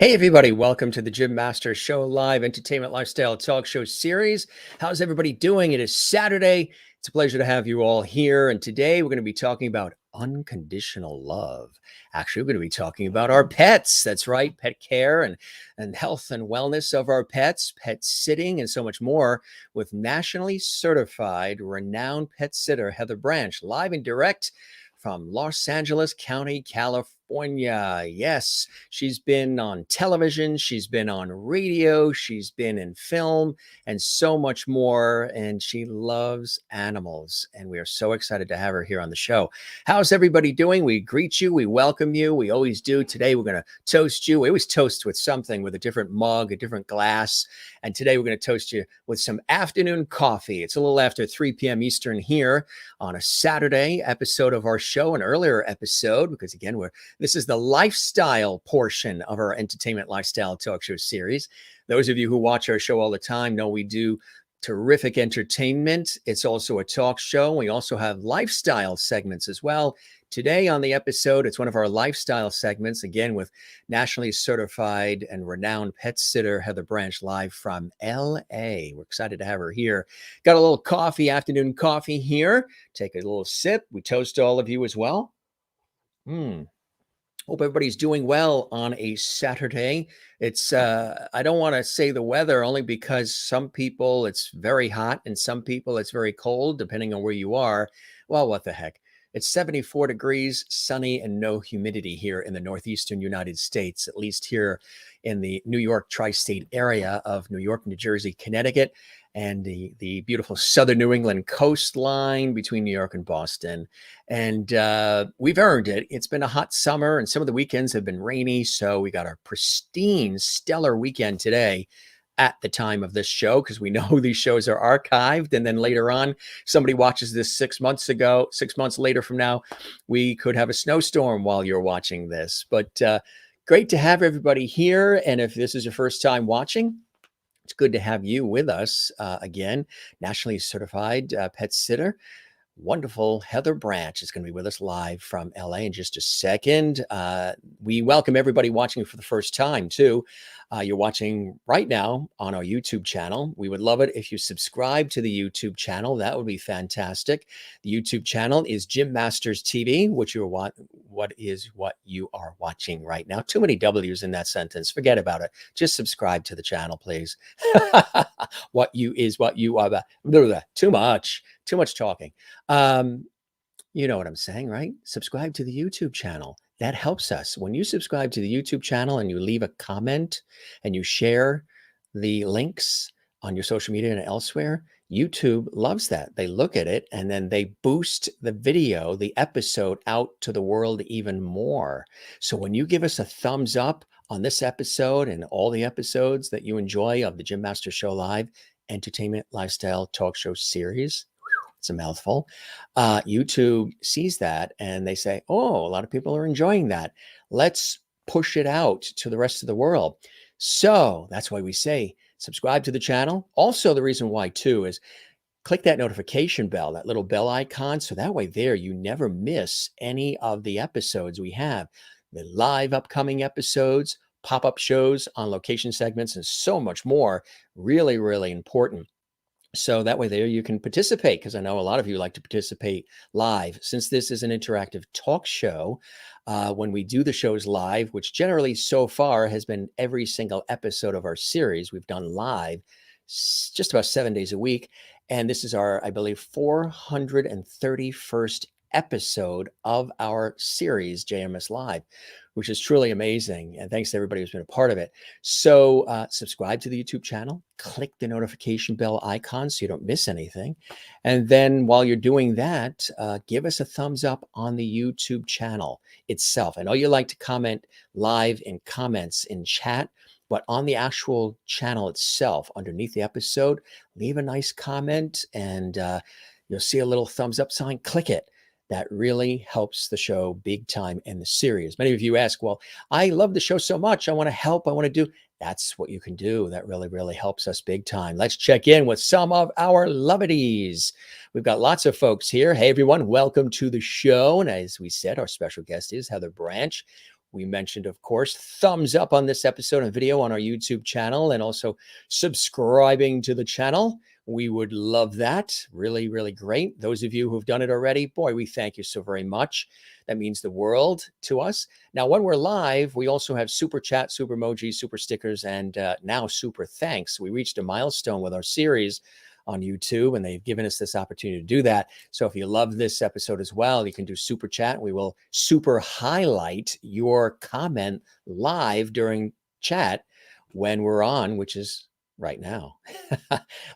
Hey everybody, welcome to the Jim Master Show Live Entertainment Lifestyle Talk Show Series. How's everybody doing? It is Saturday. It's a pleasure to have you all here. And today we're going to be talking about unconditional love. Actually, we're going to be talking about our pets. That's right, pet care and health and wellness of our pets, pet sitting, and so much more with nationally certified, renowned pet sitter Heather Branch, live and direct from Los Angeles County, California. Yes, she's been on television, she's been on radio, she's been in film, and so much more. And she loves animals. And we are so excited to have her here on the show. How's everybody doing? We greet you, we welcome you. We always do. Today, we're going to toast you. We always toast with something, with a different mug, a different glass. And today, we're going to toast you with some afternoon coffee. It's a little after 3 p.m. Eastern here on a Saturday episode of our show, an earlier episode, because again, this is the lifestyle portion of our entertainment lifestyle talk show series. Those of you who watch our show all the time know we do terrific entertainment. It's also a talk show. We also have lifestyle segments as well. Today on the episode, it's one of our lifestyle segments, again, with nationally certified and renowned pet sitter Heather Branch, live from LA. We're excited to have her here. Got a little coffee, afternoon coffee here. Take a little sip. We toast all of you as well. Hope everybody's doing well on a Saturday. It's, I don't want to say the weather only because some people it's very hot and some people it's very cold, depending on where you are. Well, what the heck? It's 74 degrees, sunny, and no humidity here in the northeastern United States, at least here in the New York tri-state area of New York, New Jersey, Connecticut, and the beautiful southern New England coastline between New York and Boston. And we've earned it. It's been a hot summer, and some of the weekends have been rainy, so we got our pristine, stellar weekend today at the time of this show, because we know these shows are archived, and then later on, somebody watches this 6 months ago, 6 months later from now, we could have a snowstorm while you're watching this. But great to have everybody here. And if this is your first time watching, it's good to have you with us again. Nationally certified pet sitter, wonderful Heather Branch is going to be with us live from LA in just a second. We welcome everybody watching for the first time too. You're watching right now on our YouTube channel. We would love it if you subscribe to the YouTube channel. That would be fantastic. The YouTube channel is Jim Masters TV, what you are watching right now. Too many W's in that sentence. Forget about it. Just subscribe to the channel, please. What you are. Too much talking. You know what I'm saying, right? Subscribe to the YouTube channel. That helps us. When you subscribe to the YouTube channel and you leave a comment and you share the links on your social media and elsewhere, YouTube loves that. They look at it and then they boost the video, the episode out to the world even more. So when you give us a thumbs up on this episode and all the episodes that you enjoy of the Jim Master Show Live Entertainment Lifestyle Talk Show Series, it's a mouthful. YouTube sees that and they say, oh, a lot of people are enjoying that. Let's push it out to the rest of the world. So that's why we say subscribe to the channel. Also, the reason why too is click that notification bell, that little bell icon. So that way there, you never miss any of the episodes we have. The live upcoming episodes, pop-up shows on location segments, and so much more. Really, really important. So that way there you can participate, because I know a lot of you like to participate live. Since this is an interactive talk show, when we do the shows live, which generally so far has been every single episode of our series, we've done live just about 7 days a week. And this is our, I believe, 431st episode of our series, JMS Live, which is truly amazing. And thanks to everybody who's been a part of it. So subscribe to the YouTube channel, click the notification bell icon so you don't miss anything. And then while you're doing that, give us a thumbs up on the YouTube channel itself. I know you like to comment live in comments in chat, but on the actual channel itself, underneath the episode, leave a nice comment and you'll see a little thumbs up sign. Click it. That really helps the show big time in the series. Many of you ask, well, I love the show so much. I want to help. I want to do. That's what you can do. That really, really helps us big time. Let's check in with some of our lovedies. We've got lots of folks here. Hey, everyone. Welcome to the show. And as we said, our special guest is Heather Branch. We mentioned, of course, thumbs up on this episode and video on our YouTube channel, and also subscribing to the channel. We would love that. Really, really great. Those of you who've done it already, boy, we thank you so very much. That means the world to us. Now, when we're live, we also have super chat, super emojis, super stickers, and now super thanks. We reached a milestone with our series on YouTube, and they've given us this opportunity to do that. So if you love this episode as well, you can do super chat. We will super highlight your comment live during chat when we're on, which is right now.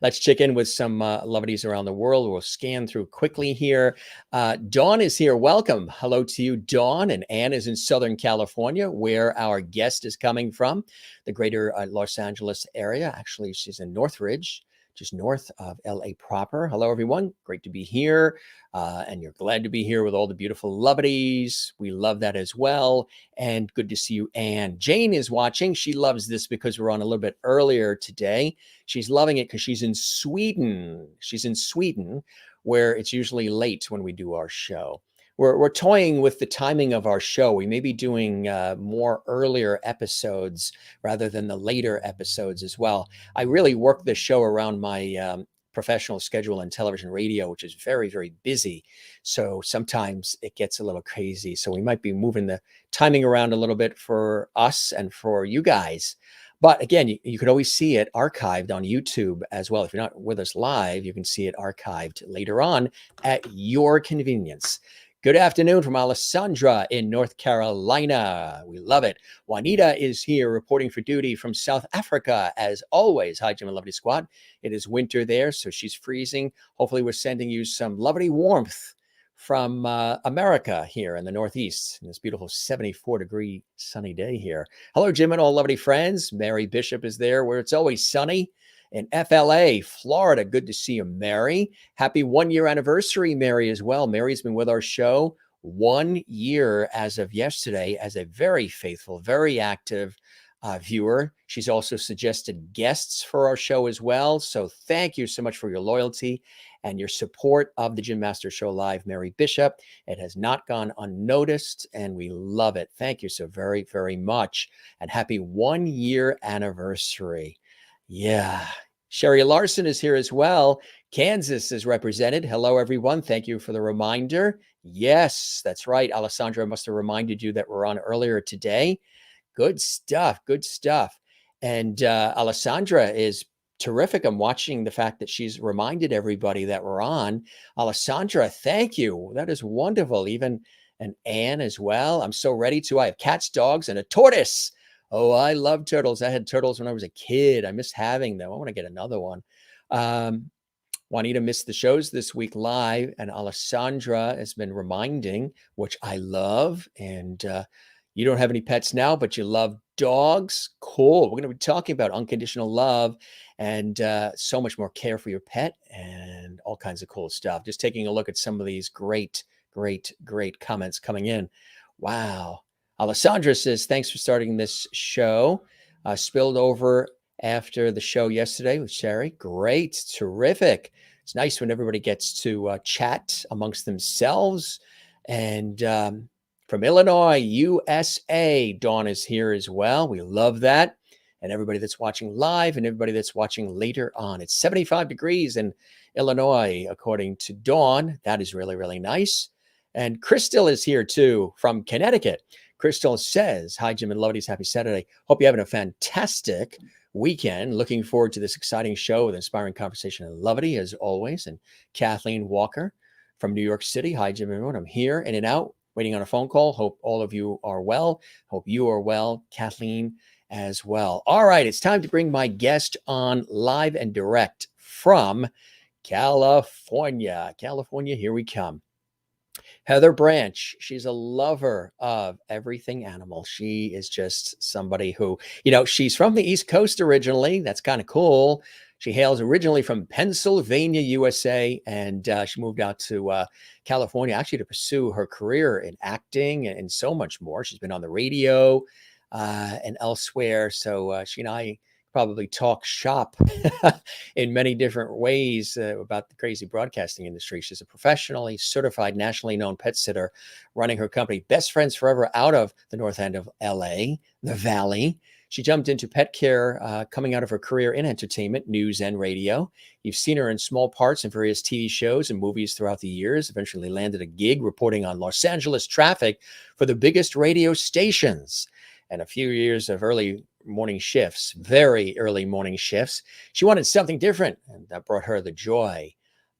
Let's check in with some lovedies around the world. We'll scan through quickly here. Dawn is here. Welcome. Hello to you, Dawn. And Anne is in Southern California, where our guest is coming from, the greater Los Angeles area. Actually, she's in Northridge, just north of LA proper. Hello, everyone. Great to be here. And you're glad to be here with all the beautiful lovedies. We love that as well. And good to see you, Anne. Jane is watching. She loves this because we're on a little bit earlier today. She's loving it because she's in Sweden. She's in Sweden, where it's usually late when we do our show. We're toying with the timing of our show. We may be doing more earlier episodes rather than the later episodes as well. I really work this show around my professional schedule in television radio, which is very, very busy. So sometimes it gets a little crazy. So we might be moving the timing around a little bit for us and for you guys. But again, you could always see it archived on YouTube as well. If you're not with us live, you can see it archived later on at your convenience. Good afternoon from Alessandra in North Carolina. We love it. Juanita is here reporting for duty from South Africa, as always. Hi, Jim and Lovely Squad. It is winter there, so she's freezing. Hopefully, we're sending you some lovely warmth from America here in the Northeast, in this beautiful 74-degree sunny day here. Hello, Jim and all lovely friends. Mary Bishop is there, where it's always sunny. In FLA, Florida. Good to see you, Mary. Happy 1-year anniversary, Mary, as well. Mary's been with our show 1 year as of yesterday as a very faithful, very active viewer. She's also suggested guests for our show as well. So thank you so much for your loyalty and your support of the Jim Master Show Live, Mary Bishop. It has not gone unnoticed, and we love it. Thank you so very, very much. And happy 1-year anniversary. Yeah. Sherry Larson is here as well. Kansas is represented. Hello, everyone. Thank you for the reminder. Yes, that's right. Alessandra must have reminded you that we're on earlier today. Good stuff. Good stuff. And Alessandra is terrific. I'm watching the fact that she's reminded everybody that we're on. Alessandra, thank you. That is wonderful. Even and Anne as well. I'm so ready to. I have cats, dogs, and a tortoise. Oh, I love turtles. I had turtles when I was a kid. I miss having them. I want to get another one. Juanita missed the shows this week live, and Alessandra has been reminding, which I love. And you don't have any pets now, but you love dogs. Cool. We're going to be talking about unconditional love and so much more care for your pet and all kinds of cool stuff. Just taking a look at some of these great, great, great comments coming in. Wow. Alessandra says, thanks for starting this show. Spilled over after the show yesterday with Sherry. Great. Terrific. It's nice when everybody gets to chat amongst themselves. And from Illinois, USA, Dawn is here as well. We love that. and everybody that's watching live and everybody that's watching later on. It's 75 degrees in Illinois, according to Dawn. That is really, really nice. And Crystal is here too from Connecticut. Crystal says, hi, Jim and Lovedies. Happy Saturday. Hope you're having a fantastic weekend. Looking forward to this exciting show with inspiring conversation and Lovedy as always. And Kathleen Walker from New York City. Hi, Jim and everyone. I'm here in and out, waiting on a phone call. Hope all of you are well. Hope you are well. Kathleen as well. All right, it's time to bring my guest on live and direct from California. California, here we come. Heather Branch, she's a lover of everything animal. She is just somebody who, she's from the East Coast originally. That's kind of cool. She hails originally from Pennsylvania, USA, and she moved out to California actually to pursue her career in acting and so much more. She's been on the radio and elsewhere. So she and I probably talk shop in many different ways about the crazy broadcasting industry. She's a professionally certified, nationally known pet sitter running her company, Best Friends Forever, out of the north end of LA, the Valley. She jumped into pet care coming out of her career in entertainment, news, and radio. You've seen her in small parts in various TV shows and movies throughout the years, eventually landed a gig reporting on Los Angeles traffic for the biggest radio stations. And a few years of early morning shifts, very early morning shifts. She wanted something different, and that brought her the joy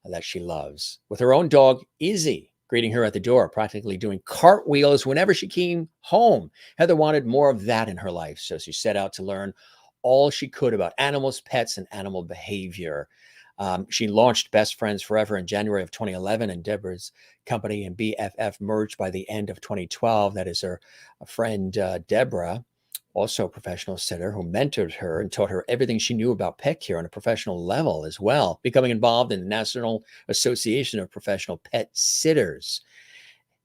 that she loves. With her own dog, Izzys, greeting her at the door, practically doing cartwheels whenever she came home. Heather wanted more of that in her life, so she set out to learn all she could about animals, pets, and animal behavior. She launched Best Friends Forever in January of 2011, and Deborah's company and BFF merged by the end of 2012. That is her friend, Deborah, also a professional sitter who mentored her and taught her everything she knew about pet care on a professional level as well, becoming involved in the National Association of Professional Pet Sitters.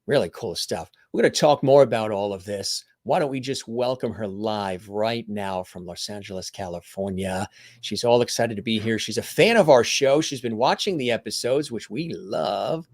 Really cool stuff. We're going to talk more about all of this. Why don't we just welcome her live right now from Los Angeles, California. She's all excited to be here. She's a fan of our show. She's been watching the episodes, which we love.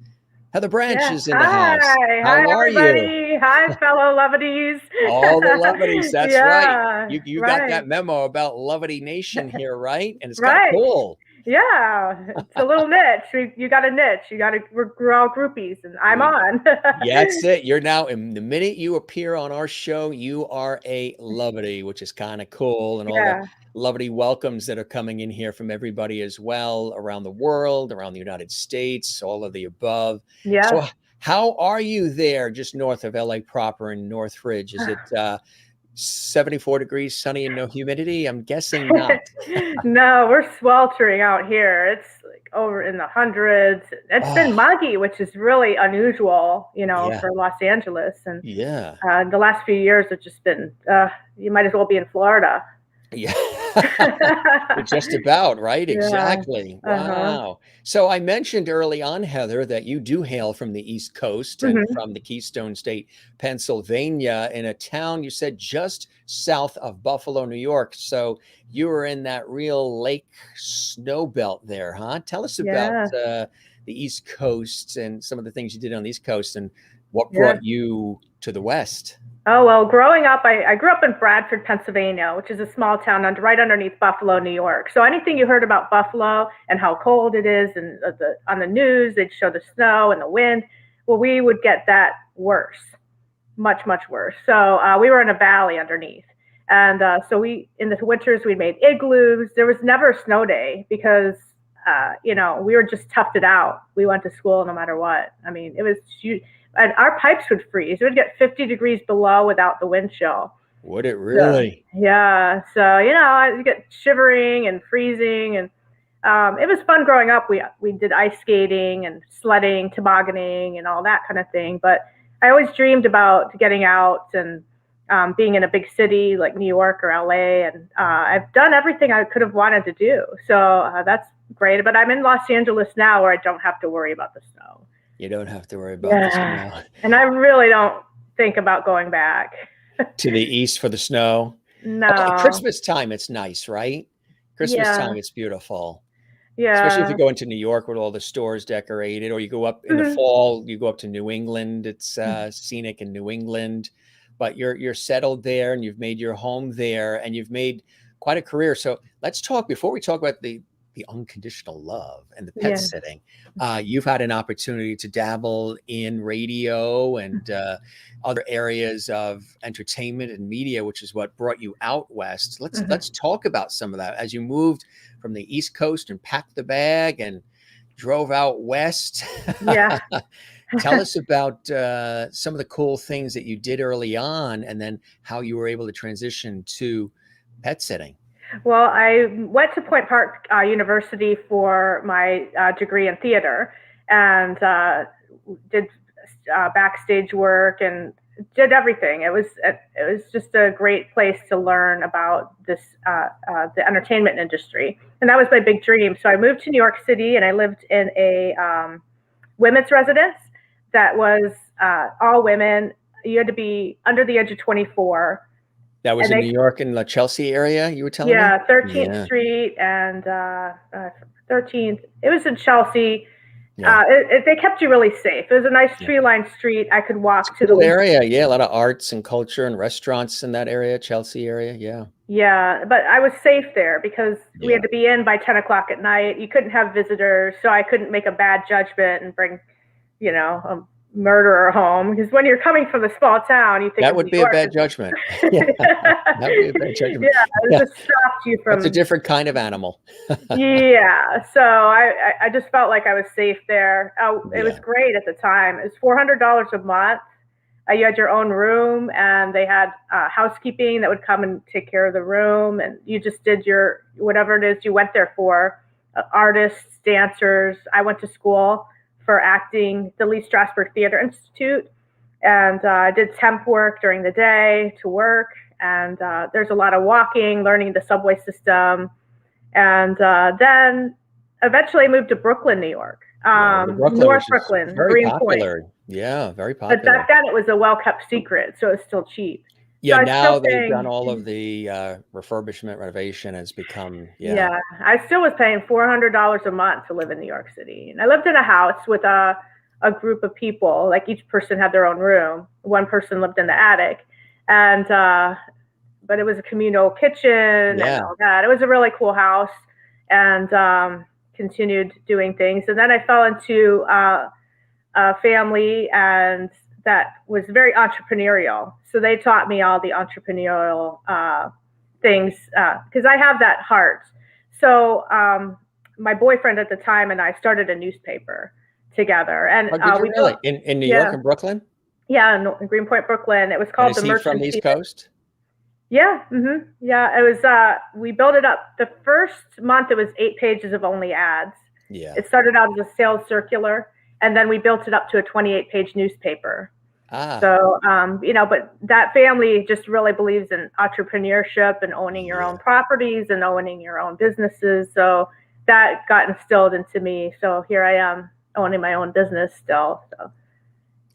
Heather Branch is in the house. How are everybody. you? Hi, fellow Lovedies. All the Lovedies. That's right. You right. got that memo about Lovedy Nation here, right? And it's kind Right. of cool. Yeah, it's a little niche. You got a niche. We're all groupies, and I'm on. Yeah, that's it. You're now, the minute you appear on our show, you are a Lovedy, which is kind of cool. And all the Lovedy welcomes that are coming in here from everybody as well, around the world, around the United States, all of the above. Yeah. So how are you there, just north of LA proper in Northridge? Is it 74 degrees, sunny, and no humidity? I'm guessing not. No, we're sweltering out here. It's like over in the hundreds. It's been muggy, which is really unusual, for Los Angeles. And the last few years have just been, you might as well be in Florida. Yeah, just about, right? Yeah. Exactly. Wow. So I mentioned early on, Heather, that you do hail from the East Coast and from the Keystone State, Pennsylvania, in a town you said just south of Buffalo, New York. So you were in that real lake snow belt there, huh? Tell us about the East Coast and some of the things you did on the East Coast and what brought you to the West. Oh, well, growing up, I grew up in Bradford, Pennsylvania, which is a small town right underneath Buffalo, New York. So anything you heard about Buffalo and how cold it is, and on the news, they'd show the snow and the wind. Well, we would get that worse, much, much worse. So we were in a valley underneath. And so in the winters, we made igloos. There was never a snow day because, we were just toughed it out. We went to school no matter what. I mean, it was huge. And our pipes would freeze. It would get 50 degrees below without the wind chill. Would it really? So, yeah. So, I get shivering and freezing. And it was fun growing up. We did ice skating and sledding, tobogganing, and all that kind of thing. But I always dreamed about getting out and being in a big city like New York or LA. And I've done everything I could have wanted to do. So that's great. But I'm in Los Angeles now where I don't have to worry about the snow. You don't have to worry about this now. And I really don't think about going back. To the east for the snow? No. Okay, Christmas time, it's nice, right? Christmas time, it's beautiful. Yeah. Especially if you go into New York with all the stores decorated, or you go up in the fall, you go up to New England. It's scenic in New England. But you're settled there, and you've made your home there, and you've made quite a career. So let's talk, before we talk about the unconditional love and the pet Yeah. sitting. You've had an opportunity to dabble in radio and other areas of entertainment and media, which is what brought you out west. Let's talk about some of that as you moved from the East Coast and packed the bag and drove out west. Yeah. Tell us about some of the cool things that you did early on, and then how you were able to transition to pet sitting. Well, I went to Point Park University for my degree in theater, and did backstage work and did everything. It was just a great place to learn about the entertainment industry, and that was my big dream. So I moved to New York City, and I lived in a women's residence that was all women. You had to be under the age of 24. That was in New York, in the Chelsea area, you were telling me? Yeah, 13th Yeah. Street and 13th. It was in Chelsea. Yeah. They kept you really safe. It was a nice tree-lined street. I could walk to the area. Yeah, a lot of arts and culture and restaurants in that area, Chelsea area. Yeah. Yeah, but I was safe there because we had to be in by 10 o'clock at night. You couldn't have visitors, so I couldn't make a bad judgment and bring, a murderer home. Because when you're coming from a small town, you think that would be a bad judgment. Yeah, that would be a bad judgment. Yeah, it just stopped you from. It's a different kind of animal. Yeah, so I just felt like I was safe there. It was great at the time. It was $400 a month. You had your own room, and they had housekeeping that would come and take care of the room, and you just did your whatever it is you went there for. Artists, dancers. I went to school for acting, the Lee Strasberg Theater Institute, and I did temp work during the day to work. And there's a lot of walking, learning the subway system, and then eventually I moved to Brooklyn, New York. North Brooklyn, very popular. Point. Yeah, very popular. But back then it was a well-kept secret, so it's still cheap. Yeah, so now they've done all of the refurbishment, renovation has become, Yeah, I still was paying $400 a month to live in New York City. And I lived in a house with a group of people, like each person had their own room. One person lived in the attic. And but it was a communal kitchen and all that. It was a really cool house, and continued doing things. And then I fell into a family and that was very entrepreneurial. So they taught me all the entrepreneurial things because I have that heart. So my boyfriend at the time and I started a newspaper together. And we really in New York and Brooklyn? Yeah, in Greenpoint, Brooklyn. It was called the Merchant. From the East Coast? Yeah, yeah. It was. We built it up. The first month, it was 8 pages of only ads. Yeah. It started out as a sales circular, and then we built it up to a 28-page newspaper. So, but that family just really believes in entrepreneurship and owning your own properties and owning your own businesses. So that got instilled into me. So here I am owning my own business still.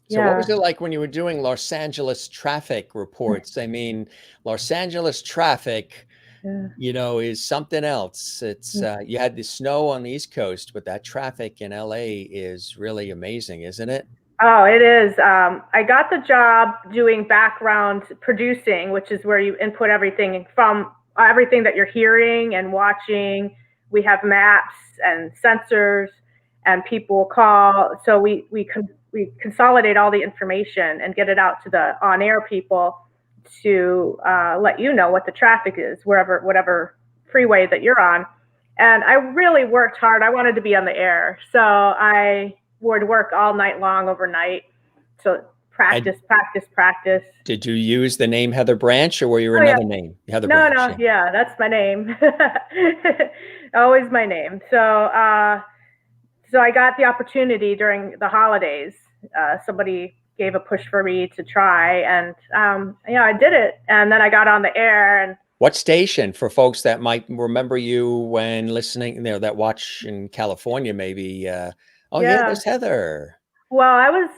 So what was it like when you were doing Los Angeles traffic reports? I mean, Los Angeles traffic, is something else. It's you had the snow on the East Coast, but that traffic in LA is really amazing, isn't it? Oh, it is. I got the job doing background producing, which is where you input everything from everything that you're hearing and watching. We have maps and sensors, and people call. So we consolidate all the information and get it out to the on-air people to let you know what the traffic is, whatever freeway that you're on. And I really worked hard. I wanted to be on the air. So I would work all night long overnight. So practice. Did you use the name Heather Branch, or were you another name? Heather Branch. No, yeah, that's my name. Always my name. So I got the opportunity during the holidays. Somebody gave a push for me to try, and I did it. And then I got on the air. And what station, for folks that might remember you when listening, that watch in California, maybe? There's Heather. Well, I was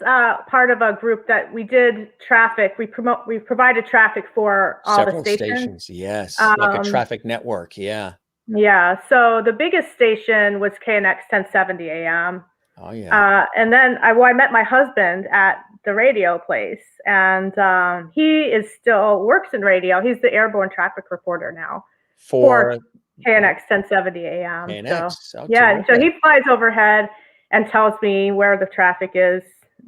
part of a group that we did traffic. We provided traffic for all several the stations. Yes, like a traffic network. Yeah. Yeah. So the biggest station was KNX 1070 AM. Oh yeah. And then I met my husband at the radio place, and he still works in radio. He's the airborne traffic reporter now. for for KNX 1070 AM. So KNX. Oh, yeah, so terrific. he flies overhead and tells me where the traffic is.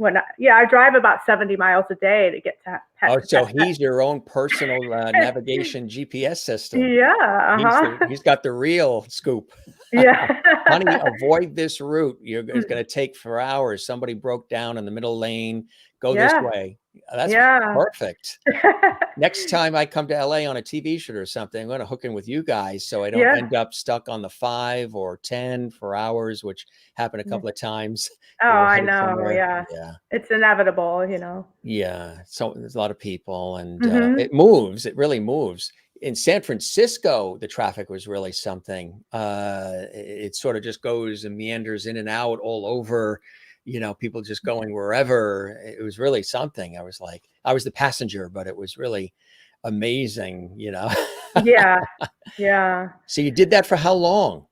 I drive about 70 miles a day to get to Oh, pet. so he's your own personal navigation GPS system. Yeah, He's got the real scoop. yeah. Honey, avoid this route. It's going to take for hours. Somebody broke down in the middle lane. Go this Yeah, way. That's yeah. perfect. Next time I come to LA on a TV shoot or something, I'm going to hook in with you guys so I don't Yeah. end up stuck on the 5 or 10 for hours, which happened a couple of times. Oh, We were I headed know, somewhere. yeah. Yeah. It's inevitable. Yeah. So there's a lot of people and Mhm. it moves. It really moves. In San Francisco, the traffic was really something. It sort of just goes and meanders in and out all over, people just going wherever. It was really something. I was like, I was the passenger, but it was really amazing. Yeah, yeah. So you did that for how long?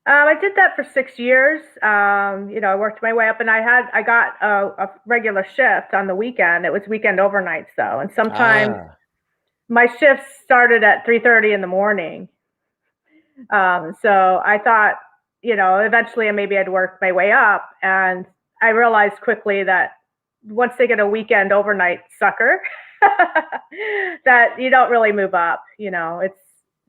I did that for 6 years. I worked my way up, and I got a regular shift on the weekend. It was weekend overnights though, and sometimes Ah, my shifts started at 3:30 in the morning. So I thought, eventually maybe I'd work my way up, and I realized quickly that once they get a weekend overnight sucker, that you don't really move up. It's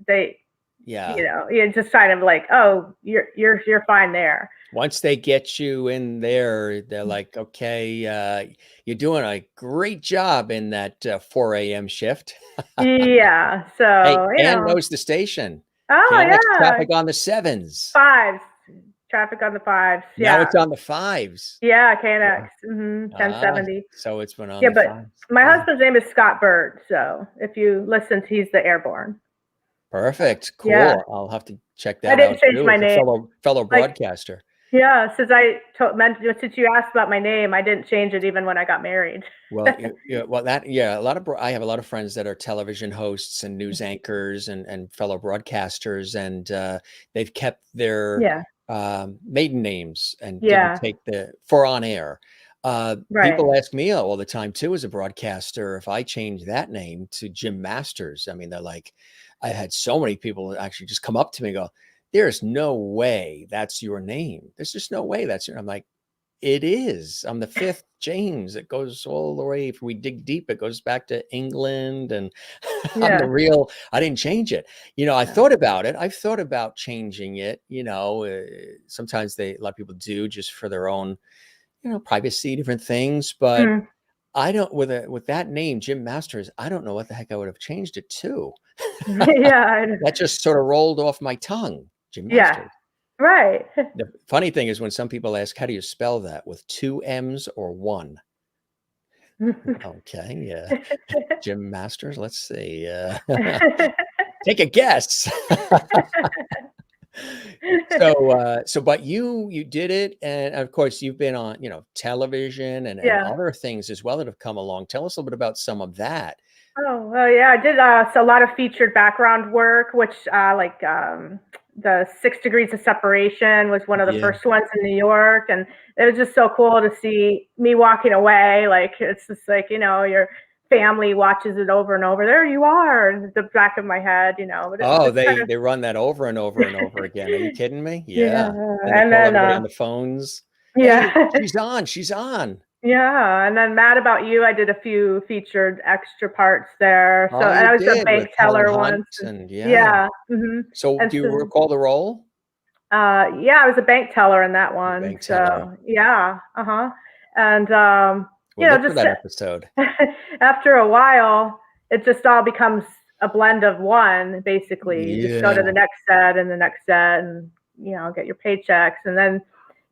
they yeah. you're just kind of like, oh, you're fine there. Once they get you in there, they're like, okay, you're doing a great job in that 4 a.m. shift. Yeah. Hey, So, Ann knows the station. oh KNX yeah, traffic on the 7s. fives, traffic on the fives. Now Yeah. it's on the 5s. Yeah, Yeah. KNX. 1070. So it's been on Yeah, the but 5s. my Yeah. husband's name is Scott Bird. So if you listen, he's the airborne. Perfect. Yeah. Cool. I'll have to check I that didn't out change too. my It's a name. fellow Like, broadcaster. yeah, since you asked about my name, I didn't change it even when I got married. Well, I have a lot of friends that are television hosts and news anchors and fellow broadcasters, and they've kept their Yeah. maiden names and didn't Yeah. take for on air. Right. People ask me all the time too, as a broadcaster, if I change that name to Jim Masters. I mean, they're like, I had so many people actually just come up to me and go, "There's no way that's your name. There's just no way that's your." I'm like, it is. I'm the fifth James. It goes all the way. If we dig deep, it goes back to England, and I'm the Yeah. real. I didn't change it. I Yeah. thought about it. I've thought about changing it. Sometimes a lot of people do just for their own, privacy, different things. But Mm. I don't with that name, Jim Masters. I don't know what the heck I would have changed it to. Yeah. That just sort of rolled off my tongue, Jim Yeah. Masters. Right. The funny thing is when some people ask, how do you spell that, with 2 M's or 1? Okay, yeah. Jim Masters, let's see. Take a guess. But you did it, and of course you've been on, television and Yeah. other things as well that have come along. Tell us a little bit about some of that. Oh, well, yeah, I did so a lot of featured background work, which the 6 Degrees of Separation was one of the Yeah. first ones in New York, and it was just so cool to see me walking away. Like it's just like your family watches it over and over. There you are in the back of my head. But it Oh, just kind they run that over and over and over again. Are you kidding me? yeah, Yeah. And they and call then everybody on the phones. Hey, yeah. she's on. Yeah, and then Mad About You, I did a few featured extra parts there. So, Oh, and you I was a did bank with Helen teller Hunt once. and yeah. Yeah, So and do you so, recall the role? yeah, I was a bank teller in that The one. bank teller. So, yeah, and We'll look for just that episode. after a while, it just all becomes a blend of one. Basically, you just go to Yeah. the next set and the next set, and get your paychecks, and then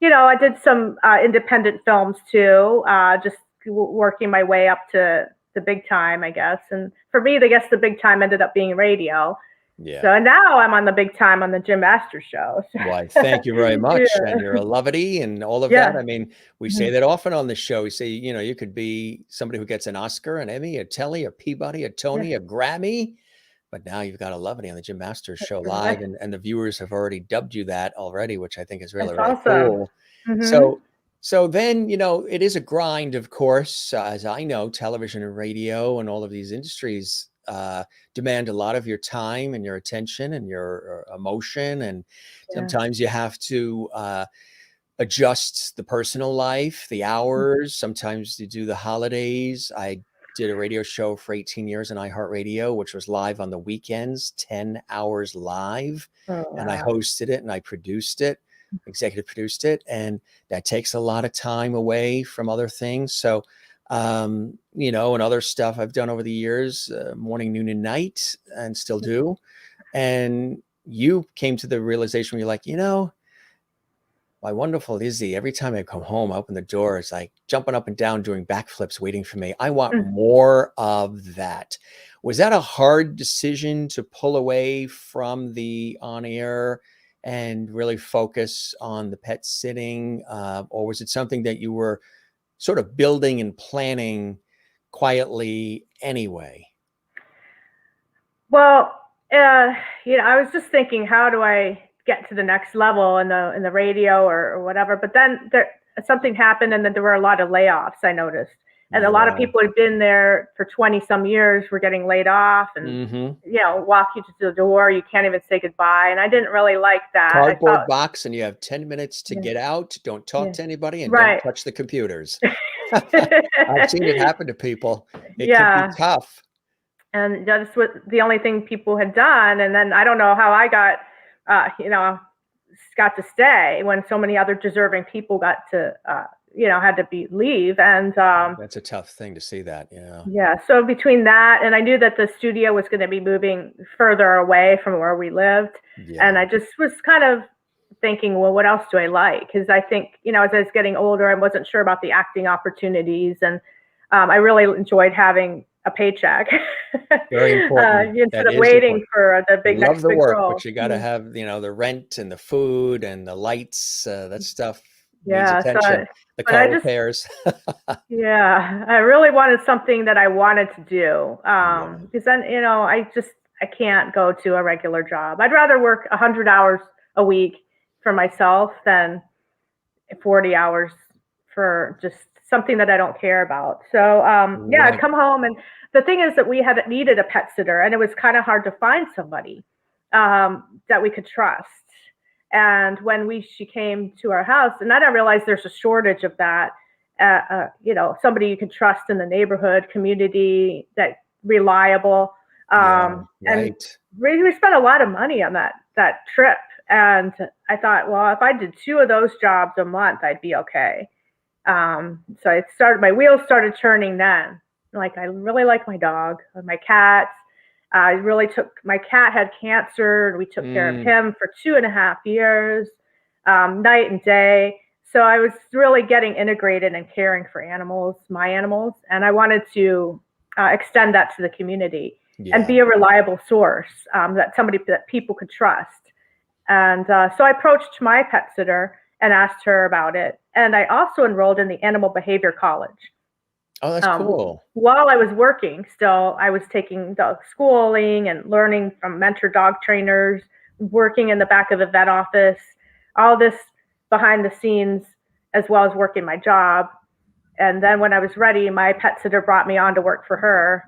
I did some independent films too, just working my way up to the big time, I guess. And for me, I guess the big time ended up being radio. Yeah. So now I'm on the big time on the Jim Master show. Why, thank you very much. And Yeah. you're a lovety and all of that. Yeah. I mean, we say Mhm. that often on the show. We say, you could be somebody who gets an Oscar, an Emmy, a Telly, a Peabody, a Yeah. Tony, a Grammy. But now you've got a lovety on the Jim Masters show live, Right. and the viewers have already dubbed you that already, which I think is really, That's really awesome. cool. Hmm. So then, it is a grind, of course, as I know, television and radio and all of these industries, demand a lot of your time and your attention and your emotion. And Yeah. sometimes you have to adjust the personal life, the hours. Sometimes you do the holidays. I did a radio show for 18 years on iHeartRadio, which was live on the weekends, 10 hours live. Oh, And I wow. hosted it and I produced it, executive produced it. And that takes a lot of time away from other things. So, and other stuff I've done over the years, morning, noon, and night, and still do. And you came to the realization where you're like, my wonderful Izzy, every time I come home, I open the door, it's like jumping up and down, doing backflips, waiting for me. I want more of that. Was that a hard decision to pull away from the on air and really focus on the pet sitting? Or was it something that you were sort of building and planning quietly anyway? Well, I was just thinking, how do I get to the next level in the radio or whatever? But then something happened, and then there were a lot of layoffs. I noticed, and a lot of people who had been there for 20 some years were getting laid off, and walk you to the door, you can't even say goodbye. And I didn't really like that. Cardboard box, and you have 10 minutes to get out. Don't talk to anybody, and don't touch the computers. I've seen it happen to people. It can be tough. And that's what the only thing people had done. And then I don't know how I got, got to stay when so many other deserving people got to, had to leave. And that's a tough thing to see that. Yeah. Yeah. So between that, and I knew that the studio was going to be moving further away from where we lived. Yeah. And I just was kind of thinking, well, what else do I like? Because I think, as I was getting older, I wasn't sure about the acting opportunities. And I really enjoyed having a paycheck. Very important. Instead of waiting for the big next big work, role. but you got to have, the rent and the food and the lights. That stuff needs attention. The car repairs. I really wanted something that I wanted to do. Because then, I can't go to a regular job. I'd rather work 100 hours a week for myself than 40 hours for just something that I don't care about. So, I'd come home, and the thing is that we had needed a pet sitter, and it was kind of hard to find somebody that we could trust. And when she came to our house, and then I realized there's a shortage of that, somebody you can trust in the neighborhood, community, that reliable. And we spent a lot of money on that trip. And I thought, well, if I did 2 of those jobs a month, I'd be okay. So my wheels started turning then. Like, I really like my dog and my cats. My cat had cancer, and we took care of him for 2.5 years, night and day. So I was really getting integrated and caring for my animals. And I wanted to extend that to the community and be a reliable source, that people could trust. And so I approached my pet sitter and asked her about it. And I also enrolled in the Animal Behavior College. Oh, that's cool. While I was working, still, I was taking dog schooling and learning from mentor dog trainers, working in the back of the vet office, all this behind the scenes, as well as working my job. And then when I was ready, my pet sitter brought me on to work for her,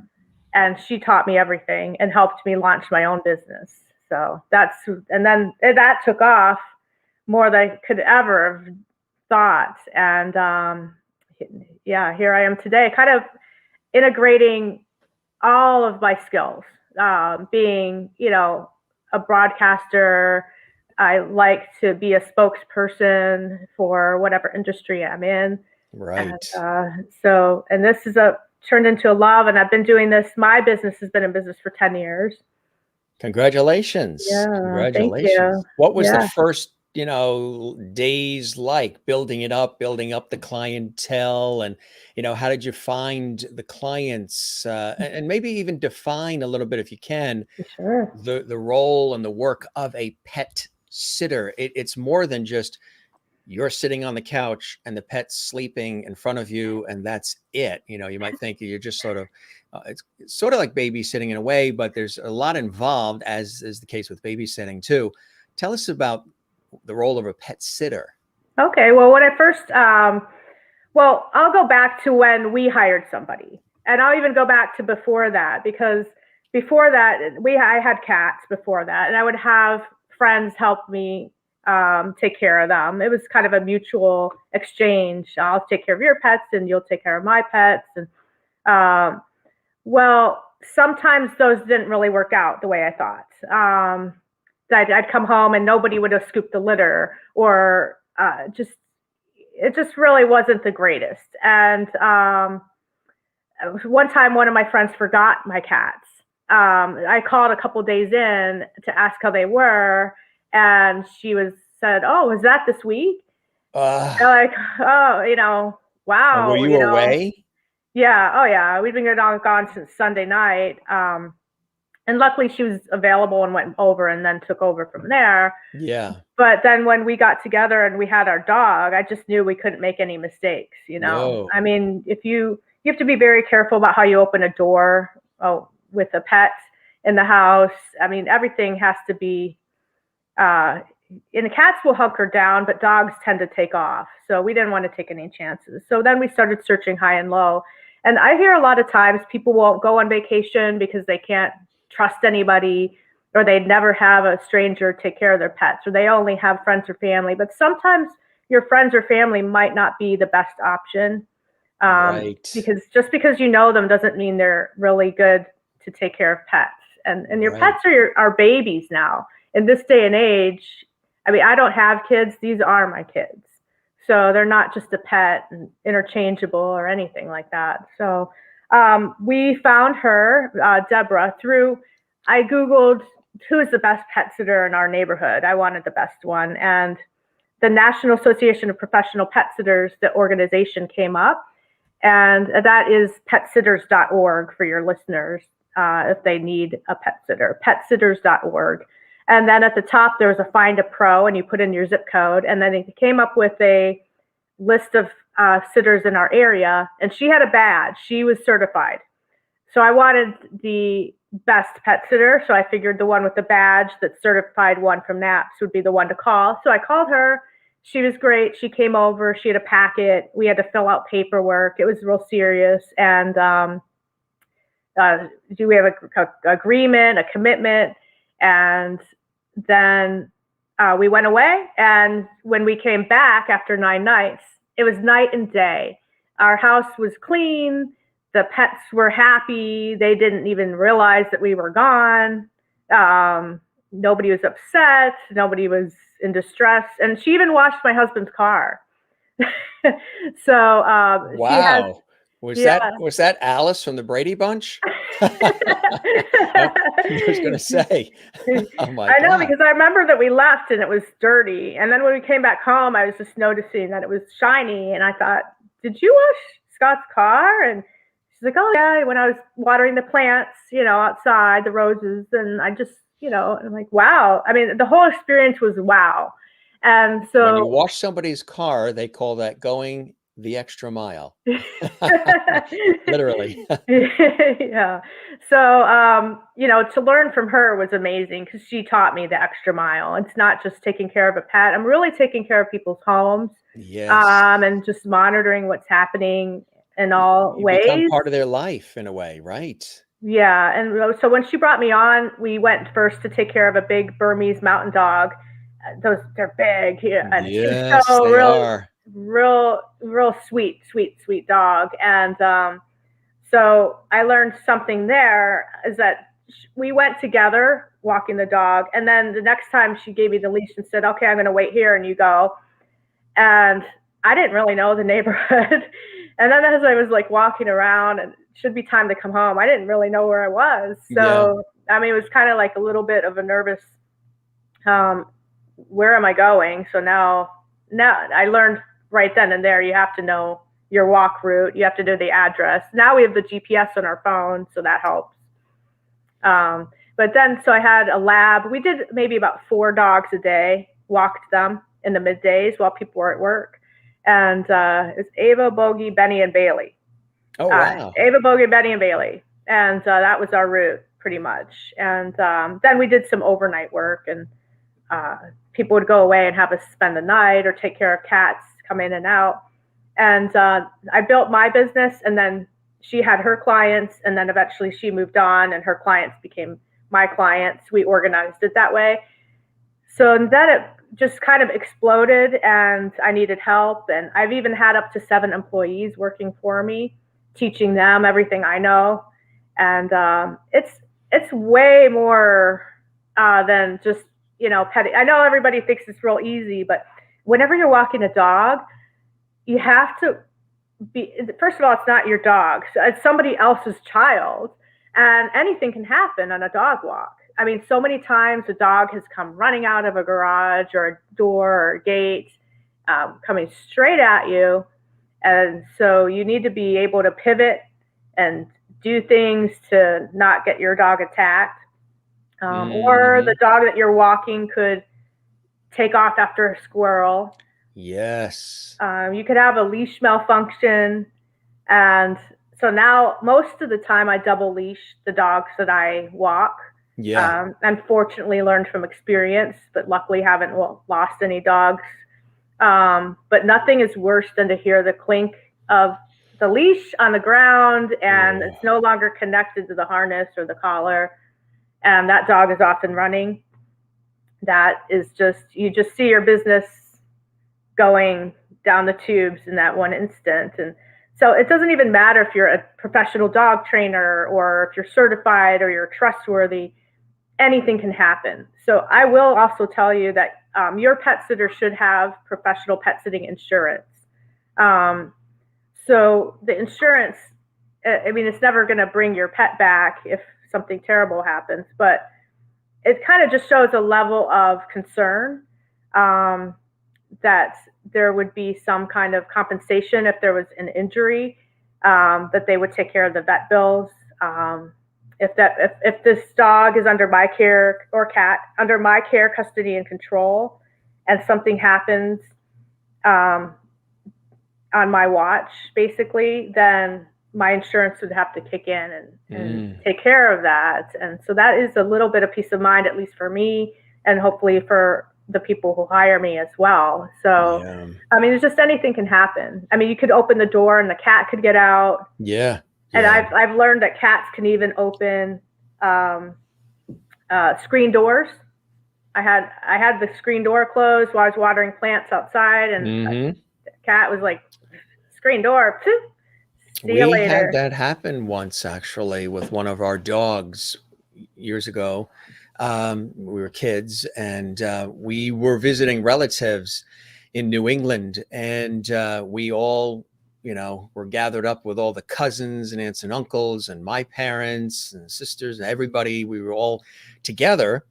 and she taught me everything and helped me launch my own business. So and then that took off more than I could ever have thought. And here I am today, kind of integrating all of my skills, being, a broadcaster. I like to be a spokesperson for whatever industry I'm in. Right. And this is turned into a love, and I've been doing this. My business has been in business for 10 years. Congratulations. Yeah, Congratulations. Thank you. What was the first, days like, building up the clientele, and, how did you find the clients, and maybe even define a little bit, if you can, the role and the work of a pet sitter? It's more than just you're sitting on the couch and the pet's sleeping in front of you, and that's it. You might think you're just sort of, it's sort of like babysitting in a way, but there's a lot involved, as is the case with babysitting too. Tell us about the role of a pet sitter. Okay. Well, when I first, I'll go back to when we hired somebody, and I'll even go back to before that, because before that, I had cats before that, and I would have friends help me take care of them. It was kind of a mutual exchange. I'll take care of your pets, and you'll take care of my pets. And um, well, sometimes those didn't really work out the way I thought. I'd come home and nobody would have scooped the litter, or just it just really wasn't the greatest. And one time, one of my friends forgot my cats. I called a couple days in to ask how they were, and she was said, "Oh, was that this week?" Uh, Like, oh, and were wow, you away? yeah, oh yeah, we've been gone since Sunday night. And luckily she was available and went over and then took over from there. Yeah. But then when we got together and we had our dog, I just knew we couldn't make any mistakes, I No. mean, if you have to be very careful about how you open a door, with a pet in the house. I mean, everything has to be uh and cats will hunker down, but dogs tend to take off. So we didn't want to take any chances. So then we started searching high and low. And I hear a lot of times people won't go on vacation because they can't trust anybody, or they'd never have a stranger take care of their pets, or they only have friends or family. But sometimes your friends or family might not be the best option, Right. because just because you know them doesn't mean they're really good to take care of pets. And your Right. pets are babies now in this day and age. I mean, I don't have kids; these are my kids, so they're not just a pet and interchangeable or anything like that. So we found her, Deborah, through I googled who is the best pet sitter in our neighborhood. I wanted the best one, and the National Association of Professional Pet Sitters, the organization, came up, and that is petsitters.org for your listeners, if they need a pet sitter, petsitters.org. And then at the top, there was a find a pro, and you put in your zip code. And then it came up with a list of sitters in our area, and she had a badge. She was certified. So I wanted the best pet sitter. So I figured the one with the badge, that certified one from NAPS, would be the one to call. So I called her. She was great. She came over. She had a packet. We had to fill out paperwork. It was real serious. And do we have a agreement, a commitment? And then we went away. And when we came back after 9 nights, it was night and day. Our house was clean. The pets were happy. They didn't even realize that we were gone. Nobody was upset. Nobody was in distress. And she even washed my husband's car. So she has, Wow. Was yeah. that Alice from the Brady Bunch? No, I was going to say. Oh my I know, God. because I remember that we left and it was dirty. And then when we came back home, I was just noticing that it was shiny. And I thought, did you wash Scott's car? And she's like, oh, yeah, when I was watering the plants, outside, the roses. And I just, I'm like, wow. I mean, the whole experience was wow. And When you so wash somebody's car, they call that going the extra mile. Literally. yeah. So, to learn from her was amazing, because she taught me the extra mile. It's not just taking care of a pet. I'm really taking care of people's homes, Yes. and just monitoring what's happening in all You become ways. part of their life in a way, right? Yeah. And so when she brought me on, we went first to take care of a big Burmese mountain dog. They're big. Yeah. And she was Yes, so they are. real sweet, sweet, sweet dog. And so I learned something there, is that we went together walking the dog. And then the next time she gave me the leash and said, okay, I'm going to wait here and you go. And I didn't really know the neighborhood. And then as I was like walking around and it should be time to come home, I didn't really know where I was. Yeah. So, I mean, it was kind of like a little bit of a nervous, um, where am I going? So now I learned right then and there, you have to know your walk route. You have to know the address. Now we have the GPS on our phone, so that helps. But then, so I had a lab. We did maybe about 4 dogs a day, walked them in the middays while people were at work. And it's Ava, Bogey, Benny, and Bailey. Oh, wow. Ava, Bogey, Benny, and Bailey. And that was our route pretty much. And then we did some overnight work, and people would go away and have us spend the night or take care of cats, come in and out. And I built my business, and then she had her clients, and then eventually she moved on, and her clients became my clients. We organized it that way. So then it just kind of exploded, and I needed help. And I've even had up to 7 employees working for me, teaching them everything I know. And it's way more than just petting. I know everybody thinks it's real easy, but whenever you're walking a dog, you have to be. First of all, it's not your dog; it's somebody else's child, and anything can happen on a dog walk. I mean, so many times a dog has come running out of a garage or a door or a gate, coming straight at you. And so you need to be able to pivot and do things to not get your dog attacked. Or the dog that you're walking could take off after a squirrel. Yes. You could have a leash malfunction. And so now, most of the time, I double leash the dogs that I walk. Yeah. Unfortunately, learned from experience, but luckily haven't lost any dogs. But nothing is worse than to hear the clink of the leash on the ground, and it's no longer connected to the harness or the collar, and that dog is off and running. That is you just see your business going down the tubes in that one instant. And so it doesn't even matter if you're a professional dog trainer or if you're certified or you're trustworthy. Anything can happen. So I will also tell you that your pet sitter should have professional pet sitting insurance. So the insurance, I mean, it's never going to bring your pet back if something terrible happens, but it kind of just shows a level of concern, that there would be some kind of compensation if there was an injury, that they would take care of the vet bills. If this dog is under my care, or cat under my care, custody, and control, and something happens on my watch, basically, then my insurance would have to kick in and take care of that. And so that is a little bit of peace of mind, at least for me, and hopefully for the people who hire me as well. So, I mean, it's just anything can happen. I mean, you could open the door and the cat could get out. Yeah. And I've learned that cats can even open screen doors. I had the screen door closed while I was watering plants outside, and the cat was like, "Screen door, see you later." We had that happen once, actually, with one of our dogs years ago. We were kids, and we were visiting relatives in New England, and we all were gathered up with all the cousins and aunts and uncles and my parents and sisters and everybody. We were all together,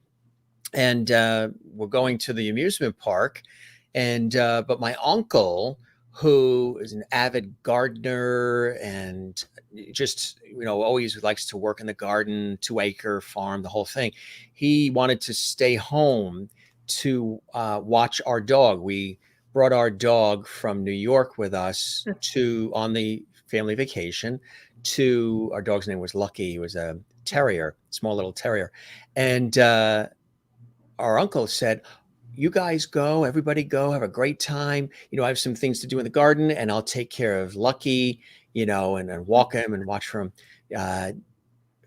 and we're going to the amusement park. And but my uncle, who is an avid gardener and just always likes to work in the garden, 2-acre farm, the whole thing, he wanted to stay home to watch our dog. We brought our dog from New York with us on the family vacation. Our dog's name was Lucky. He was a terrier, small little terrier. And our uncle said, "You guys go, everybody go, have a great time. I have some things to do in the garden, and I'll take care of Lucky, and walk him and watch for him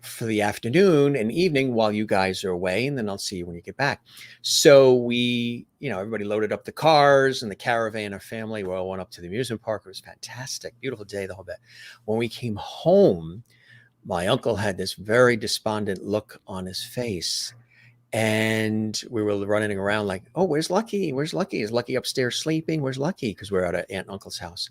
for the afternoon and evening while you guys are away, and then I'll see you when you get back." So we, everybody loaded up the cars and the caravan of family. We all went up to the amusement park. It was fantastic, beautiful day, the whole bit. When we came home, my uncle had this very despondent look on his face. And we were running around like, "Oh, where's Lucky? Where's Lucky? Is Lucky upstairs sleeping? Where's Lucky?" Because we're at an aunt and uncle's house.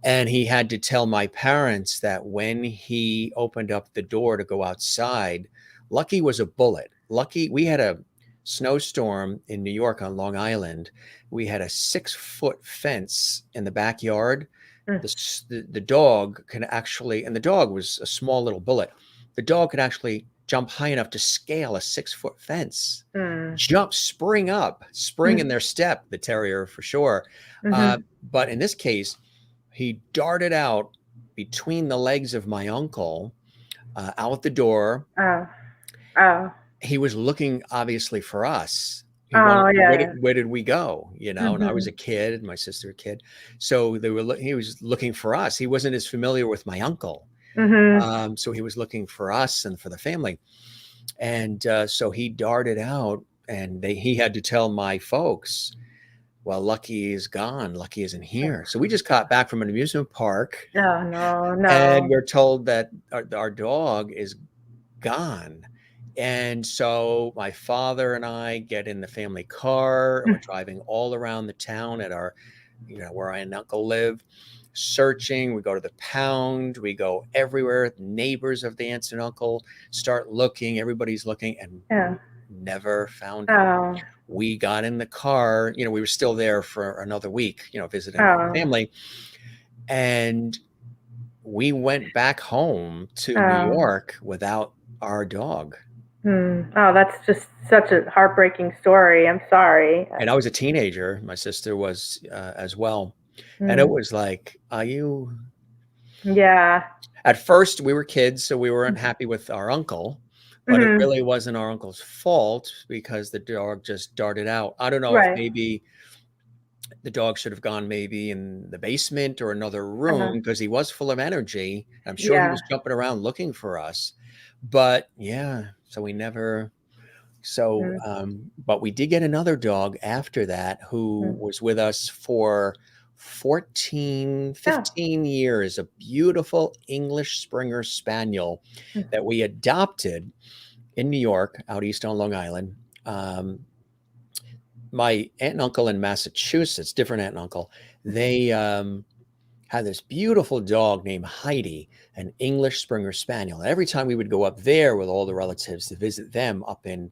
And he had to tell my parents that when he opened up the door to go outside, Lucky was a bullet. Lucky, we had a snowstorm in New York on Long Island. We had a 6-foot fence in the backyard. The dog can actually, and the dog was a small little bullet. The dog could actually jump high enough to scale a 6-foot fence, spring in their step, the terrier for sure. But in this case, he darted out between the legs of my uncle, out the door. He was looking obviously for us. Where did we go? And I was a kid, my sister a kid. So he was looking for us. He wasn't as familiar with my uncle. Mhm. So he was looking for us and for the family. And so he darted out, and he had to tell my folks, well, Lucky is gone. Lucky isn't here. So we just got back from an amusement park, Oh, no, and no. we're told that our dog is gone. And so my father and I get in the family car, and we're driving all around the town at our, where I and uncle live, searching. We go to the pound, we go everywhere. Neighbors of the aunts and uncle start looking, everybody's looking, and Yeah. never found him. Oh. We got in the car, we were still there for another week, visiting our Oh. family. And we went back home to New Oh. York without our dog. Oh, that's just such a heartbreaking story. I'm sorry. And I was a teenager. My sister was as well. And it Mm. was like, are you? Yeah. At first, we were kids, so we weren't happy with our uncle, but it Mhm. really wasn't our uncle's fault because the dog just darted out. I don't know if Right. maybe the dog should have gone maybe in the basement or another room Uh-huh. because he was full of energy. I'm sure he Yeah. was jumping around looking for us. But yeah, so we never. So, Mm. but we did get another dog after that who Mm. was with us for 14, Oh. 15 years, a beautiful English Springer Spaniel Mm. that we adopted in New York, out east on Long Island. My aunt and uncle in Massachusetts, different aunt and uncle, they had this beautiful dog named Heidi, an English Springer Spaniel. And every time we would go up there with all the relatives to visit them up in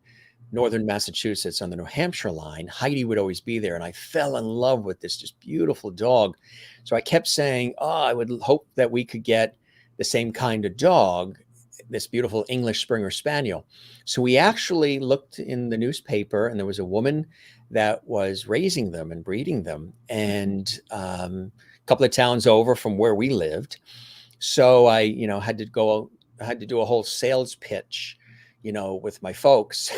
northern Massachusetts on the New Hampshire line, Heidi would always be there. And I fell in love with this just beautiful dog. So I kept saying, oh, I would hope that we could get the same kind of dog, this beautiful English Springer Spaniel. So we actually looked in the newspaper, and there was a woman that was raising them and breeding them. And couple of towns over from where we lived. So I, had to go, I had to do a whole sales pitch, with my folks.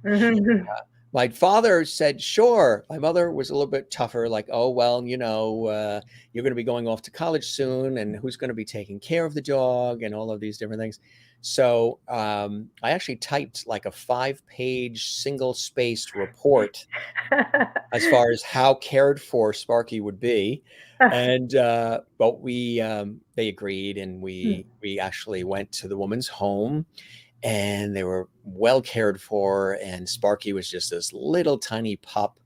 Mhm. My father said, sure. My mother was a little bit tougher, like, oh, well, you're going to be going off to college soon, and who's going to be taking care of the dog and all of these different things. So I actually typed like a 5-page single-spaced report as far as how cared for Sparky would be. And but they agreed, and we actually went to the woman's home, and they were well cared for. And Sparky was just this little tiny pup,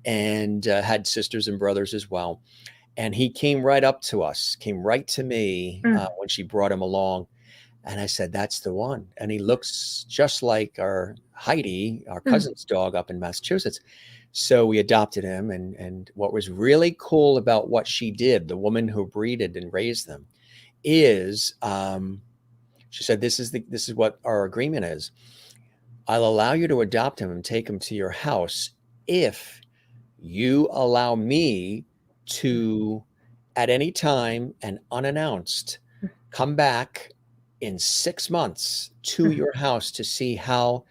and had sisters and brothers as well. And he came right up to us, came right to me Mm. when she brought him along. And I said, that's the one. And he looks just like our Heidi, our Mm. cousin's dog up in Massachusetts. So we adopted him. And what was really cool about what she did, the woman who breeded and raised them, is she said, this is what our agreement is. I'll allow you to adopt him and take him to your house if you allow me to, at any time and unannounced, come back in 6 months to Mhm. your house to see how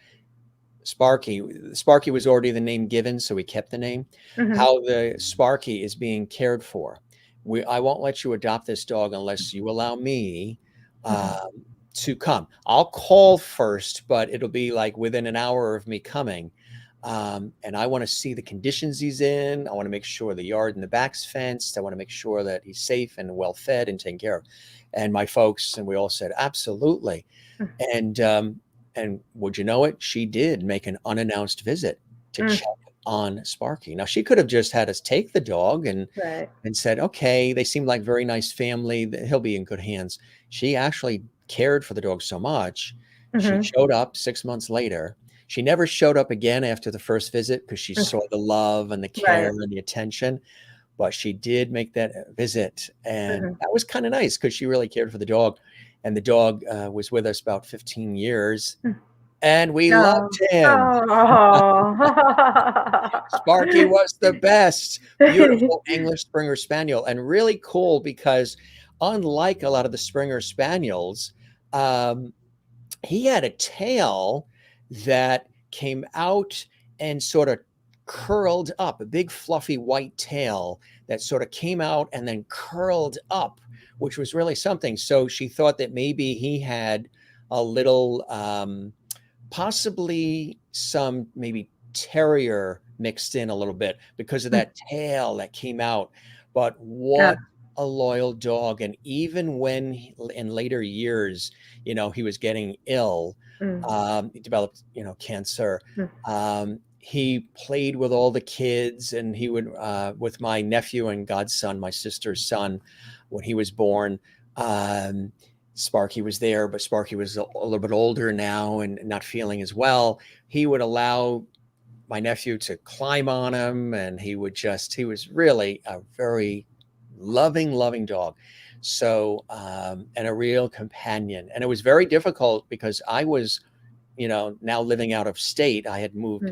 Sparky was already the name given, so we kept the name, Mhm. how the Sparky is being cared for. I won't let you adopt this dog unless you allow me Mhm. to come. I'll call first, but it'll be like within an hour of me coming. And I want to see the conditions he's in. I want to make sure the yard in the back's fenced. I want to make sure that he's safe and well fed and taken care of. And my folks, and we all said, absolutely. And would you know it? She did make an unannounced visit to Mm. check on Sparky. Now she could have just had us take the dog Right. and said, okay, they seem like very nice family. He'll be in good hands. She actually cared for the dog so much. She Mhm. showed up 6 months later. She never showed up again after the first visit because she Mm. saw the love and the care Right. and the attention. But she did make that visit. And Mhm. that was kind of nice because she really cared for the dog. And the dog was with us about 15 years. Mm. And we Oh. loved him. Oh. Sparky was the best. Beautiful English Springer Spaniel, and really cool because unlike a lot of the Springer Spaniels, um, he had a tail that came out and sort of curled up, a big fluffy white tail that sort of came out and then curled up which was really something. So she thought that maybe he had a little, possibly some maybe terrier mixed in a little bit because of Mm. that tail that came out. But Yeah. what a loyal dog. And even when in later years, he was getting ill, Mm. he developed, cancer. Mm. He played with all the kids, and he would, with my nephew and godson, my sister's son, when he was born. Sparky was there, but Sparky was a little bit older now and not feeling as well. He would allow my nephew to climb on him, and he was really a very loving dog. So, and a real companion. And it was very difficult because I was, now living out of state. I had moved,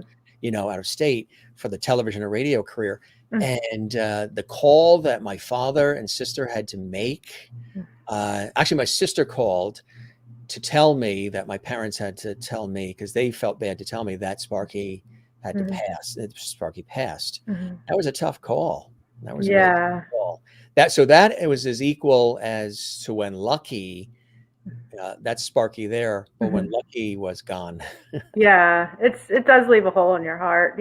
Mm. out of state for the television and radio career. Mm. And the call that my father and sister had to make, Mm. actually, my sister called to tell me that my parents had to tell me, because they felt bad to tell me that Sparky had to Mhm. pass. Sparky passed. Mhm. That was a tough call. That was a really tough Yeah. call. That it was as equal as to when Lucky, that's Sparky there, but when Mhm. Lucky was gone. Yeah, it does leave a hole in your heart,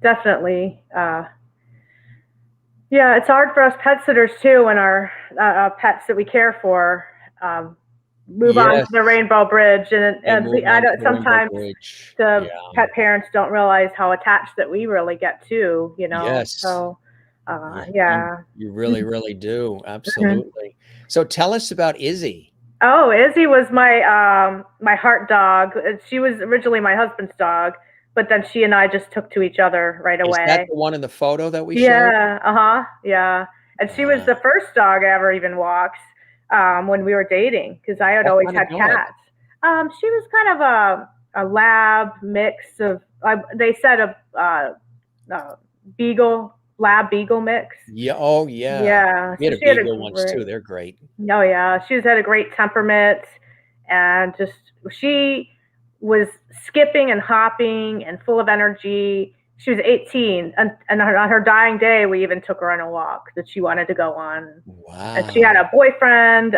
definitely. Yeah, it's hard for us pet sitters too when our pets that we care for um, move on to the Yes, Rainbow Bridge, and, they and move I on to don't. the Rainbow Sometimes Bridge. the Yeah. pet parents don't realize how attached that we really get too, Yes. So, Yeah, you yeah. you really, really do. Mhm. Absolutely. So tell us about Izzy. Oh, Izzy was my heart dog. She was originally my husband's dog, but then she and I just took to each other right Is that away. the one in the photo that we showed? Yeah, uh-huh, yeah, and she was Uh, the first dog I ever even walked, when we were dating, because I had what always kind had of dog? cats. She was kind of a lab mix of, they said a beagle, lab beagle mix. Yeah. Oh, yeah. Yeah, We so had a she had a beagle once great. too. They're great. Oh yeah, she's had a great temperament, and just she was skipping and hopping and full of energy. She was 18, and on her dying day, we even took her on a walk that she wanted to go on. And she had Wow. a boyfriend.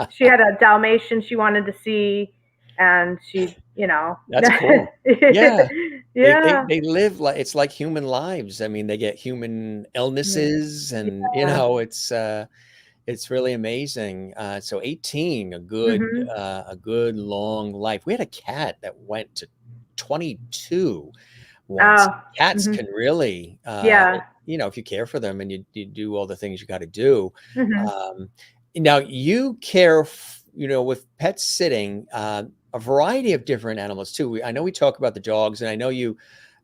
She had a Dalmatian she wanted to see, and she, That's cool. Yeah. They yeah, they live like it's like human lives. I mean, they get human yeah, illnesses, and yeah. it's really amazing. So 18, Hmm. a good long life. We had a cat that went to 22 once. Oh, Cats hmm, can really, yeah. if you care for them and you do all the things you got to do. Hmm. Um, Now you care, with pet sitting, a variety of different animals too. I know we talk about the dogs, and I know you,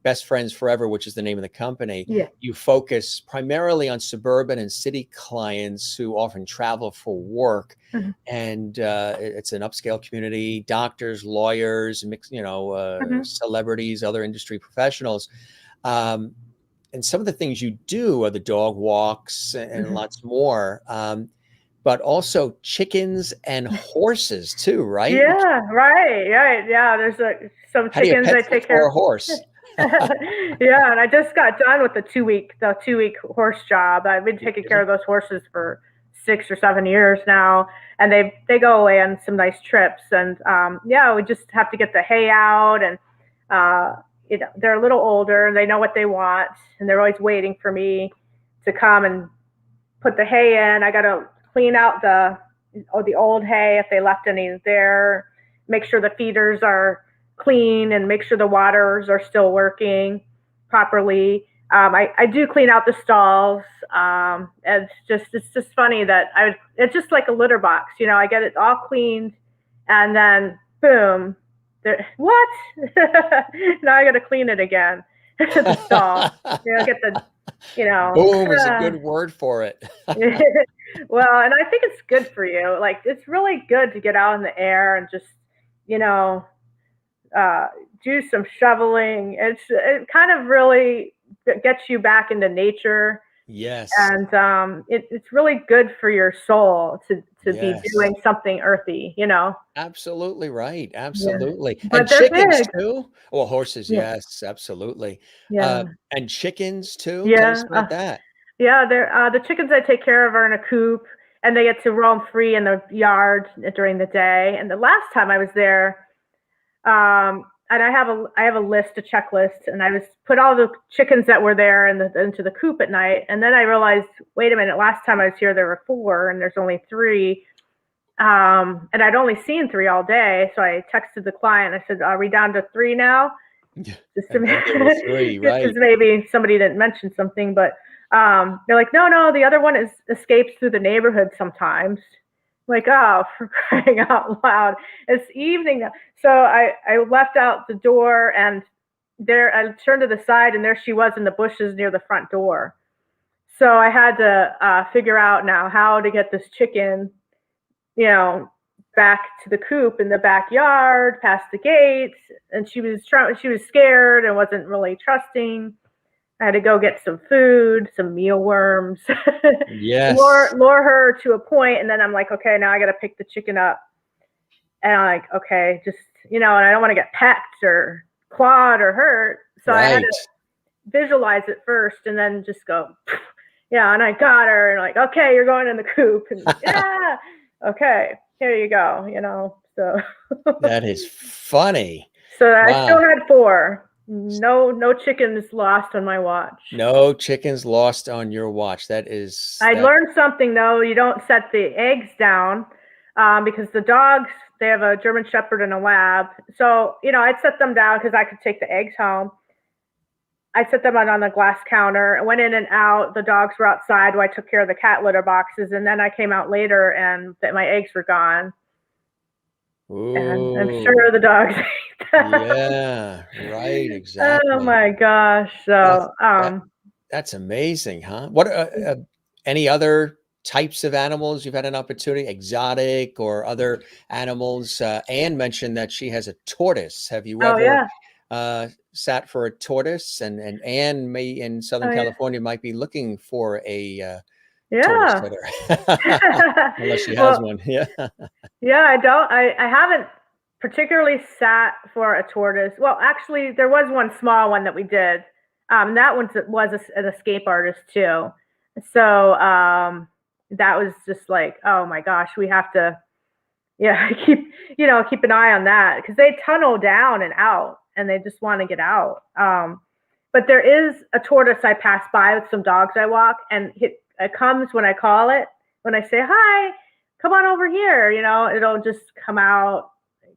Best Friends Forever, which is the name of the company. Yeah. You focus primarily on suburban and city clients who often travel for work, Hmm. and it's an upscale community: doctors, lawyers, Hmm. celebrities, other industry professionals. Um, and some of the things you do are the dog walks and Hmm. lots more. But also chickens and horses too, right? Yeah, right, right. Yeah, there's some How do you chickens pet I sit take for care a horse? of. Yeah, and I just got done with the 2-week horse job. I've been You taking care did? of those horses for 6 or 7 years now, and they go away on some nice trips. And yeah, we just have to get the hay out, and uh, they're a little older. They know what they want, and they're always waiting for me to come and put the hay in. I got to clean out the old hay if they left any there. Make sure the feeders are clean and make sure the waters are still working properly. I do clean out the stalls. It's just funny that it's just like a litter box. I get it all cleaned, and then boom, what? Now I got to clean it again. The stall. Get the Boom is a good word for it. well, and I think it's good for you. Like, it's really good to get out in the air and just, you know, uh, do some shoveling. It kind of really gets you back into nature, Yes, and it's really good for your soul to be yes. doing something earthy. Absolutely right. Yeah, Absolutely. And but they're chickens big. too? Well, horses, Yeah, yes, absolutely. yeah, And chickens too? Tell us yeah. about that. Yeah, they're the chickens I take care of are in a coop, and they get to roam free in the yard during the day. And the last time I was there, and I have a list, a checklist, and I was put all the chickens that were there into the coop at night. And then I realized, wait a minute, last time I was here there were four, and there's only three. And I'd only seen three all day, so I texted the client. I said, "Are we down to three now?" Just to And then there were three, because right? maybe somebody didn't mention something, but they're like, no, no, the other one escapes through the neighborhood sometimes. I'm like, oh, for crying out loud! It's evening now. So I left out the door, and there I turned to the side, and there she was in the bushes near the front door. So I had to figure out now how to get this chicken, you know, back to the coop in the backyard, past the gates. And she was scared and wasn't really trusting. I had to go get some food, some mealworms, Yes. lure her to a point, and then I'm like, okay, now I got to pick the chicken up, and I'm like, okay, just and I don't want to get pecked or clawed or hurt, so I had Right. to visualize it first, and then just go, yeah, and I got her, and like, okay, you're going in the coop, and yeah, okay, here you go, so That is funny. so I still Wow. had four. No chickens lost on my watch. No chickens lost on your watch. I That learned something though. You don't set the eggs down because the dogs, they have a German Shepherd and a Lab. So, I'd set them down because I could take the eggs home. I set them out on the glass counter. I went in and out. The dogs were outside while I took care of the cat litter boxes. And then I came out later and my eggs were gone. And I'm Ooh. sure the dogs ate them. Yeah, right, Oh exactly. my gosh. That's So, that that's amazing, huh? What any other types of animals you've had an opportunity, exotic or other animals? Anne mentioned that she has a tortoise. Have you oh ever yeah. sat for a tortoise? And Anne may in Southern Oh yeah. California might be looking for a tortoise Yeah. sitter, unless she has Well, one. Yeah. yeah, I don't. I haven't particularly sat for a tortoise. Well, actually, there was one small one that we did. That one was an escape artist too. So that was just like, oh my gosh, we have to, yeah, keep an eye on that because they tunnel down and out, and they just want to get out. But there is a tortoise I pass by with some dogs I walk, and it comes when I call it. When I say hi, come on over here. It'll just come out,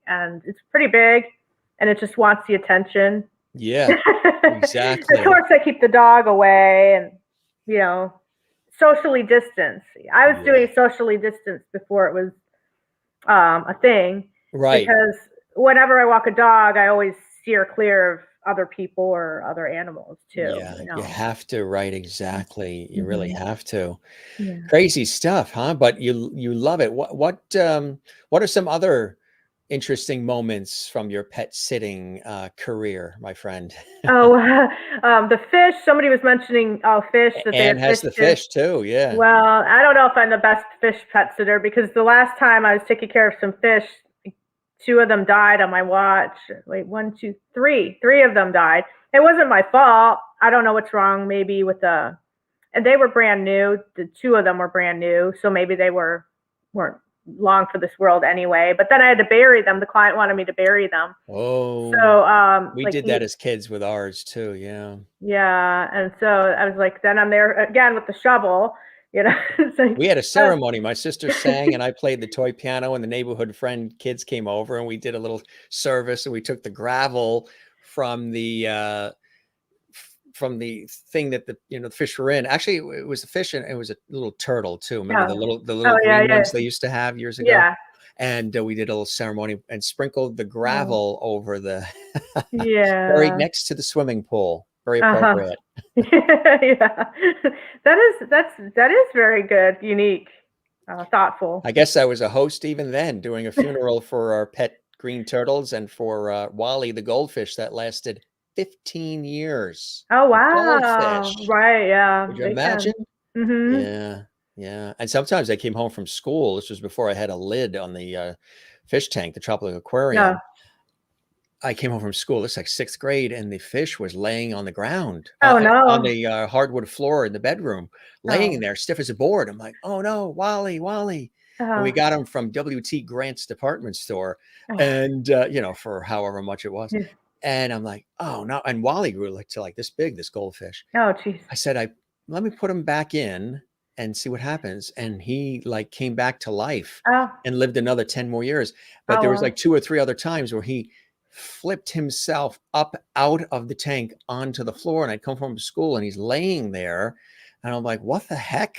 and it's pretty big, and it just wants the attention. Yeah, Of exactly. course, I keep the dog away, and you know, socially distance. I was Yeah. doing socially distance before it was a thing Right. because whenever I walk a dog, I always steer clear of other people or other animals too. Yeah, you have to, right, exactly. You really Mm-hmm. have to. Yeah. Crazy stuff, huh? But you love it. What are some other interesting moments from your pet sitting career, my friend? Oh, the fish. Somebody was mentioning fish that they Anne had has fish the too. fish too. Yeah. Well, I don't know if I'm the best fish pet sitter because the last time I was taking care of some fish, two of them died on my watch. Wait, one, two, three. Three of them died. It wasn't my fault. I don't know what's wrong. Maybe with and they were brand new. The two of them were brand new, so maybe they weren't long for this world anyway. But then I had to bury them. The client wanted me to bury them. Oh, So, we like did that as kids with ours too. Yeah. yeah, and so I was like, then I'm there again with the shovel. It's like, We had a uh, ceremony. My sister sang and I played the toy piano, and the neighborhood friend kids came over and we did a little service, and we took the gravel from the thing that the fish were in. Actually, it was a fish, and it was a little turtle too. Remember oh, the oh little yeah, green yeah, ones they used to have years ago? yeah. And we did a little ceremony and sprinkled the Oh, gravel over the very yeah. next to the swimming pool. Very Uh-huh. appropriate. Yeah. That is very good, unique, thoughtful. I guess I was a host even then, doing a funeral for our pet green turtles and for Wally the goldfish that lasted 15 years. Oh, A wow. goldfish. Right, yeah, Could you they can. imagine? Mhm. Yeah, yeah, and sometimes I came home from school. This was before I had a lid on the fish tank, the tropical Yeah. aquarium, I came home from school. It's like sixth grade, and the fish was laying on the ground, Oh, on no. the hardwood floor in the bedroom, laying Oh. there stiff as a board. I'm like, oh no, Wally, Wally. And we Oh. got him from W.T. Grant's department store, Oh. and for however much it was. Yeah. And I'm like, oh no. And Wally grew to like this big, this goldfish. Oh, jeez. I said, let me put him back in and see what happens. And he like came back to life Oh. and lived another 10 more years. But Oh, there was well. like 2 or 3 other times where he flipped himself up out of the tank onto the floor. And I'd come from school and he's laying there. And I'm like, what the heck?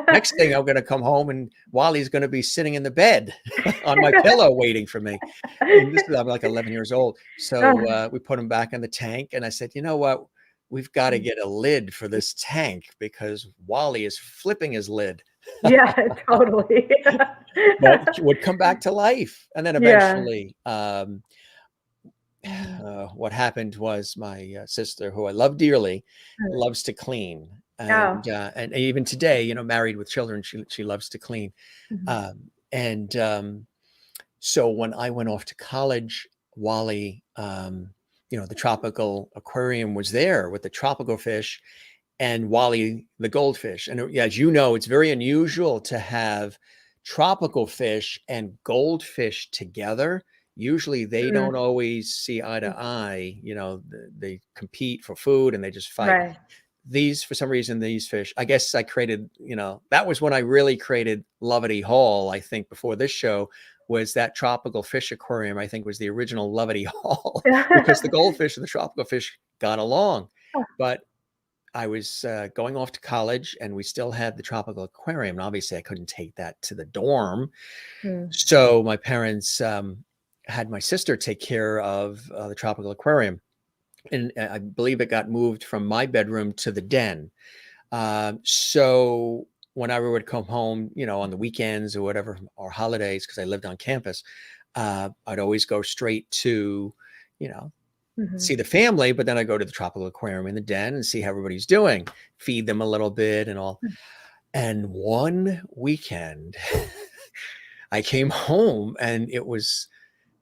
Next thing I'm going to come home and Wally's going to be sitting in the bed on my pillow waiting for me. And this is, I'm like 11 years old. So we put him back in the tank. And I said, you know what? We've got to get a lid for this tank because Wally is flipping his lid. Yeah, totally. But he would come back to life. And then Yeah. eventually, what happened was my sister, who I love dearly, loves to clean. Oh. And even today, married with children, she loves to clean. Mhm. And so when I went off to college, Wally, the tropical aquarium was there with the tropical fish and Wally, the goldfish. And as you know, it's very unusual to have tropical fish and goldfish together. Usually they don't Mhm. always see eye to eye. They compete for food and they just fight. Right. For some reason, these fish, I guess I created, that was when I really created Lovety Hall. I think before this show was that tropical fish aquarium, I think was the original Lovety Hall because the goldfish and the tropical fish got along. But I was going off to college and we still had the tropical aquarium. And obviously I couldn't take that to the dorm. Mm. So my parents had my sister take care of the tropical aquarium. And I believe it got moved from my bedroom to the den. So whenever I would come home, on the weekends or whatever, or holidays, because I lived on campus, I'd always go straight to, see Mhm. the family, but then I go to the tropical aquarium in the den and see how everybody's doing, feed them a little bit and all. And one weekend, I came home and it was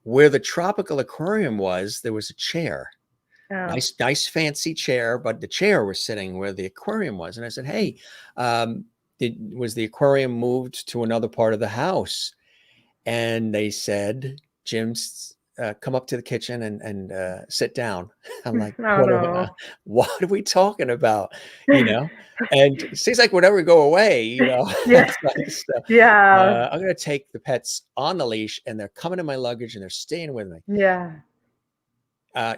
where the tropical aquarium was, there was a chair. Oh. Nice fancy chair, but the chair was sitting where the aquarium was. And I said, hey, was the aquarium moved to another part of the house? And they said, Jim's come up to the kitchen and sit down. I'm like, Oh, no. what are we talking about? And it seems like whenever we go away, Yeah. it's like stuff. Yeah. I'm going to take the pets on the leash and they're coming in my luggage and they're staying with me. Yeah.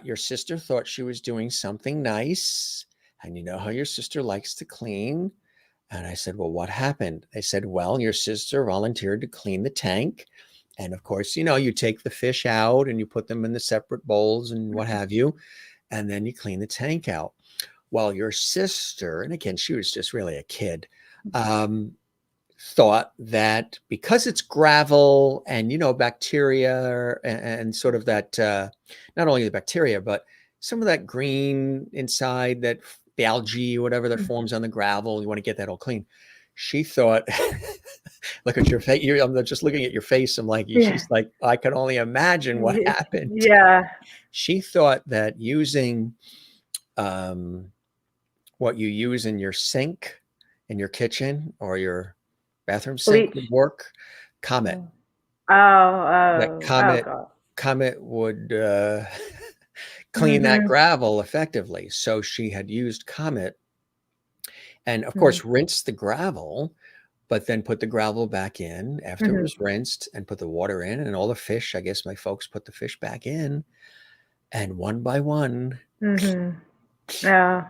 Your sister thought she was doing something nice. And you know how your sister likes to clean. And I said, well, what happened? They said, well, your sister volunteered to clean the tank. And of course, you take the fish out and you put them in the separate bowls and what have you. And then you clean the tank out. Well, your sister, and again, she was just really a kid, thought that because it's gravel and, bacteria and sort of that, not only the bacteria, but some of that green inside, that the algae or whatever that forms on the gravel, you want to get that all clean. She thought, look at your face. I'm just looking at your face. I'm like, Yeah. she's like, I can only imagine what happened. Yeah. She thought that using what you use in your sink, in your kitchen or your bathroom sink would Bleach. work. Comet. Oh, That oh, oh Comet God. Comet would clean that Mhm. gravel effectively. So she had used Comet and of Mhm. course rinsed the gravel, but then put the gravel back in after it Mhm. was rinsed and put the water in and all the fish. I guess my folks put the fish back in and one by one, Mhm. Yeah.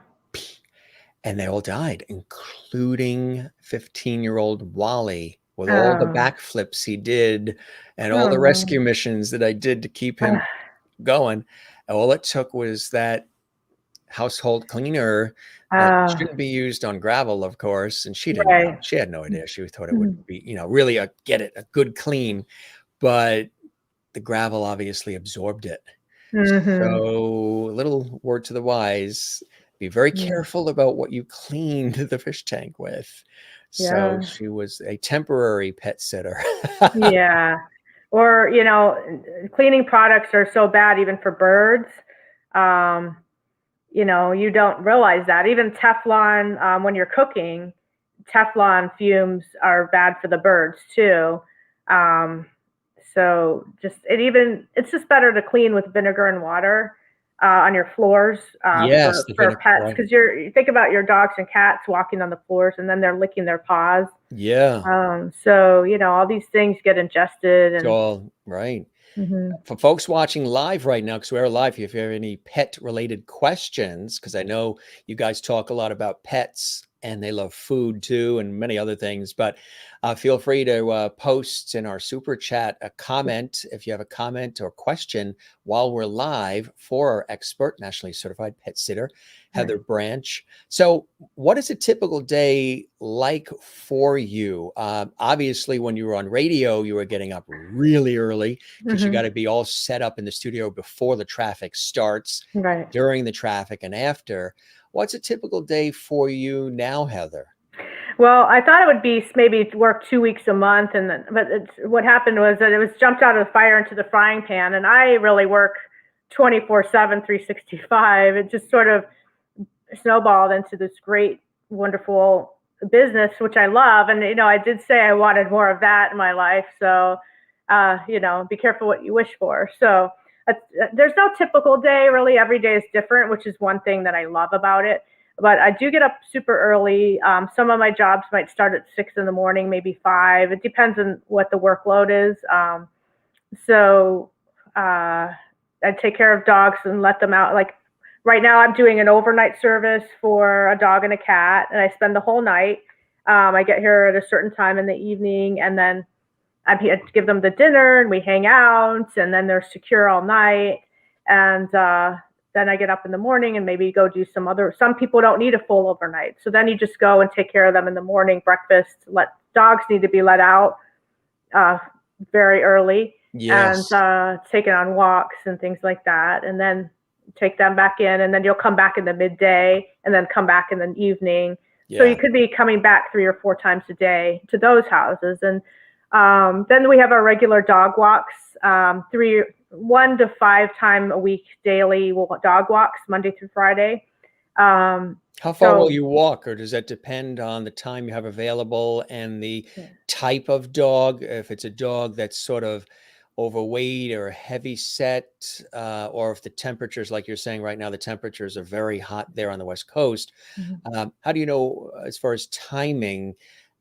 and they all died, including 15-year-old Wally with all the Oh. backflips he did and all Oh, the no. rescue missions that I did to keep him Ugh. going. All it took was that household cleaner that Oh, shouldn't be used on gravel, of course. And she didn't know. right. She had no idea. She thought it would Mhm. be, really a good clean, but the gravel obviously absorbed it. Mhm. So, a little word to the wise, be very Yeah. careful about what you clean the fish tank with. So Yeah. she was a temporary pet sitter. Yeah. Or, cleaning products are so bad even for birds. Um, you don't realize that. Even Teflon, when you're cooking, Teflon fumes are bad for the birds too. Um, so it's just better to clean with vinegar and water on your floors Yes, for the vinegar, pets, right. because you think about your dogs and cats walking on the floors and then they're licking their paws. Yeah, So all these things get ingested it's and. all right. Mhm. For folks watching live right now, because we're live, if you have any pet related questions, because I know you guys talk a lot about pets and they love food too and many other things, but feel free to post in our super chat a comment if you have a comment or question while we're live for our expert, nationally certified pet sitter, Right. Heather Branch. So, what is a typical day like for you? Obviously, when you were on radio, you were getting up really early because you got Mhm. to be all set up in the studio before the traffic starts, Right. during the traffic, and after. What's a typical day for you now, Heather? Well, I thought it would be maybe work 2 weeks a month, but what happened was that it was jumped out of the fire into the frying pan, and I really work 24/7, 365. It just sort of snowballed into this great, wonderful business, which I love. And I did say I wanted more of that in my life. So, be careful what you wish for. So, there's no typical day really. Every day is different, which is one thing that I love about it. But I do get up super early. Some of my jobs might start at 6 in the morning, maybe 5. It depends on what the workload is. So I take care of dogs and let them out. Like right now, I'm doing an overnight service for a dog and a cat, and I spend the whole night. I get here at a certain time in the evening, and then I give them the dinner, and we hang out, and then they're secure all night. And then I get up in the morning and maybe go do some other. Some people don't need a full overnight, so then you just go and take care of them in the morning, breakfast. Let dogs need to be let out uh, very early and Yes. taken on walks and things like that. And then take them back in, and then you'll come back in the midday and then come back in the evening. So you Yeah. could be coming back 3 or 4 times a day to those houses. And then we have our regular dog walks, 1 to 5 time a week daily dog walks, Monday through Friday. How far will So you walk, or does that depend on the time you have available and the type of dog? If it's a dog that's sort of overweight or heavy set, or if the temperatures, like you're saying right now, the temperatures are very hot there on the West Coast. Mhm. How do you know as far as timing?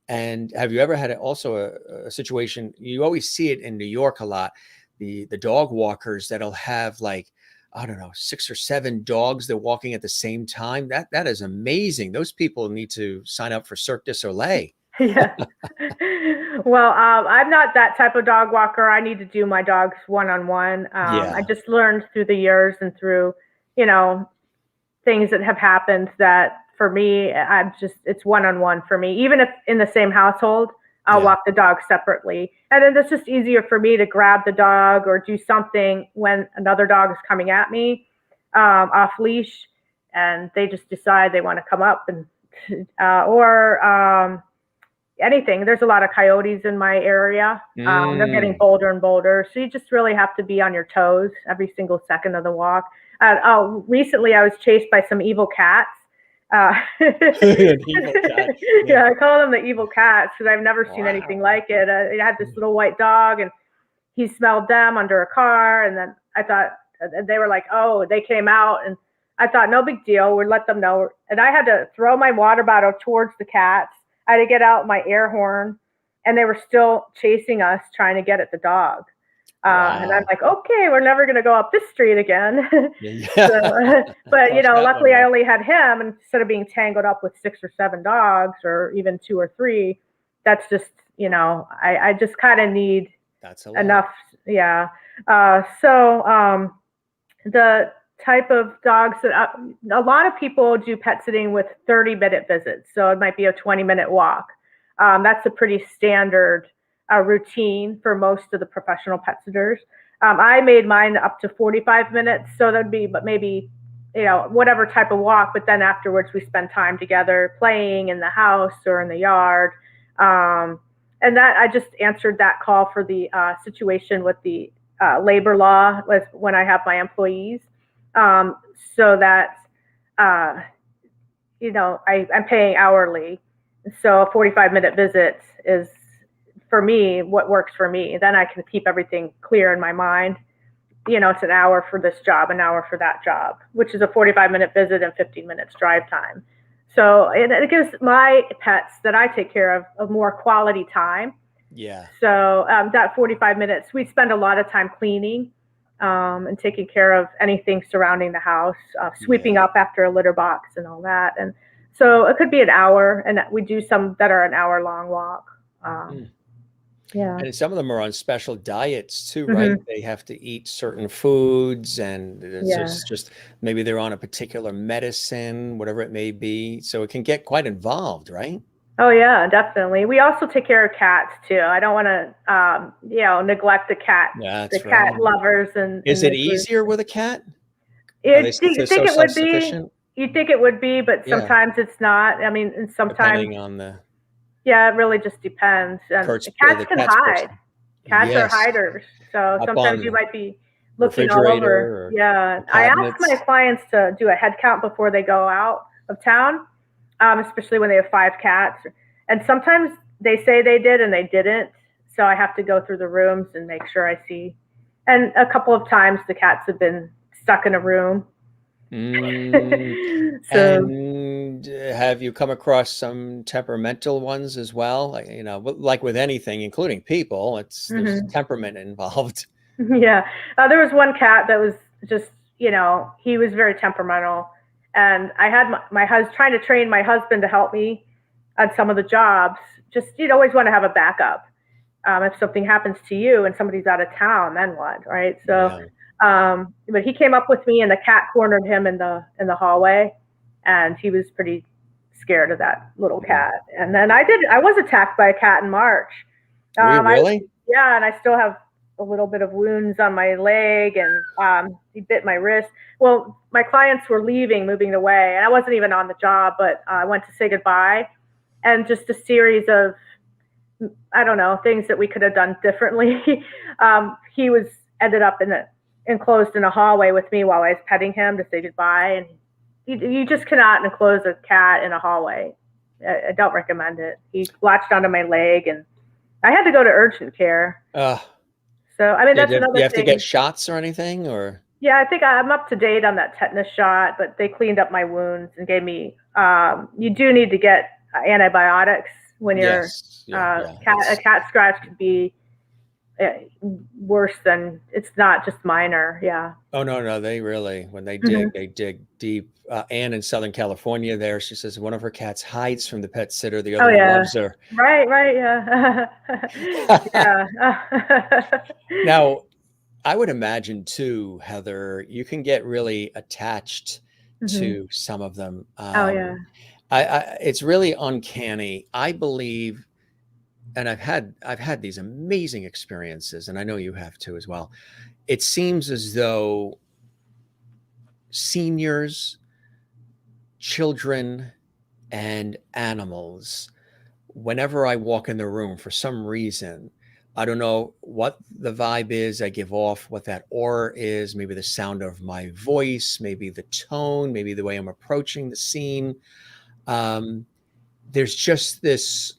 And have you ever had also a situation, you always see it in New York a lot, the dog walkers that'll have like, I don't know, 6 or 7 dogs they're walking at the same time. That is amazing. Those people need to sign up for Cirque du Soleil. Yeah. Well, I'm not that type of dog walker. I need to do my dogs one on one. I Yeah. just learned through the years and through, you know, things that have happened that for me, it's one on one for me. Even if in the same household, I'll Yeah. walk the dog separately. And then it's just easier for me to grab the dog or do something when another dog is coming at me off leash and they just decide they want to come up and, or, anything. There's a lot of coyotes in my area. They're getting Mm. bolder and bolder. So you just really have to be on your toes every single second of the walk. Recently I was chased by some evil cats. An evil cat. Yeah. Yeah, I call them the evil cats because I've never seen anything Wow. like it. I had this little white dog, and he smelled them under a car, and then I thought they were like, oh, they came out, and I thought no big deal. We'd let them know, and I had to throw my water bottle towards the cats. I had to get out my air horn, and they were still chasing us, trying to get at the dog. And I'm Wow. like, okay, we're never going to go up this street again. Yeah. So, Yeah. but Cross that one luckily I off. only had him, and instead of being tangled up with 6 or 7 dogs, or even 2 or 3, that's just I just kind of need That's a lot. enough. Yeah. So the type of dogs that a lot of people do pet sitting with 30-minute visits. So it might be a 20-minute walk. That's a pretty standard routine for most of the professional pet sitters. I made mine up to 45 minutes. So that'd be, but maybe, whatever type of walk. But then afterwards, we spend time together playing in the house or in the yard. Um, and that I just answered that call for the situation with the labor law with when I have my employees, um, so that uh, I'm paying hourly. So a 45-minute visit is for me what works for me. Then I can keep everything clear in my mind. It's an hour for this job, an hour for that job, which is a 45-minute visit and 15 minutes drive time. So it gives my pets that I take care of more quality time. Yeah. So that 45 minutes, we spend a lot of time cleaning and taking care of anything surrounding the house, sweeping Yeah. up after a litter box and all that. And so it could be an hour, and we do some that are an hour long walk. Um, Mm. yeah. And some of them are on special diets too, right? Hmm. They have to eat certain foods, and it's Yeah. just maybe they're on a particular medicine, whatever it may be. So it can get quite involved, right? Oh yeah, definitely. We also take care of cats too. I don't want to, neglect the That's cat right. lovers in Is it the group. easier with a cat? Are they Do you think so it would be? self-sufficient? You think it would be, but Yeah, sometimes it's not. I mean, and sometimes, depending on the yeah, it really just depends. And cats the can cat's hide. person. Cats are Yes, hiders, so up sometimes on you the might be looking all refrigerator over. or Yeah, the I ask my cabinets. clients to do a head count before they go out of town, especially when they have 5 cats. And sometimes they say they did and they didn't, so I have to go through the rooms and make sure I see. And a couple of times the cats have been stuck in a room. Mm. So And have you come across some temperamental ones as well? Like with anything, including people, there's mhm. temperament involved. Yeah, there was one cat that was just, he was very temperamental, and I had my husband trying to train my husband to help me on some of the jobs. Just you'd always want to have a backup. If something happens to you and somebody's out of town, then what, right? So, Yeah. but he came up with me, and the cat cornered him in the hallway, and he was pretty scared of that little Mm. cat. And then I was attacked by a cat in March. Were you I really? Yeah, and I still have a little bit of wounds on my leg, and he bit my wrist. Well, my clients were leaving, moving away, and I wasn't even on the job, but I went to say goodbye, and just a series of I don't know things that we could have done differently. He was ended up enclosed in a hallway with me while I was petting him to say goodbye, and you just cannot enclose a cat in a hallway. I don't recommend it. He latched onto my leg, and I had to go to urgent care. Uh, So, I mean, did that's you another have to get thing. shots or anything, or? Yeah, I think I'm up to date on that tetanus shot, but they cleaned up my wounds and gave me. You do need to get antibiotics when you're Yes. Yeah. a cat scratch could be uh, worse than it's not just minor. Yeah. Oh no, they really when Hmm. they dig deep. Anne in Southern California, there, she says one of her cats hides from the pet sitter, the Oh other yeah. loves her. Right. Right. Yeah. Yeah. Now, I would imagine too, Heather, you can get really attached Hmm. to some of them. Oh yeah. It's really uncanny. I believe, and I've had these amazing experiences, and I know you have too as well. It seems as though seniors, children, and animals, whenever I walk in the room, for some reason, I don't know what the vibe is I give off, what that aura is, maybe the sound of my voice, maybe the tone, maybe the way I'm approaching the scene. Um, there's just this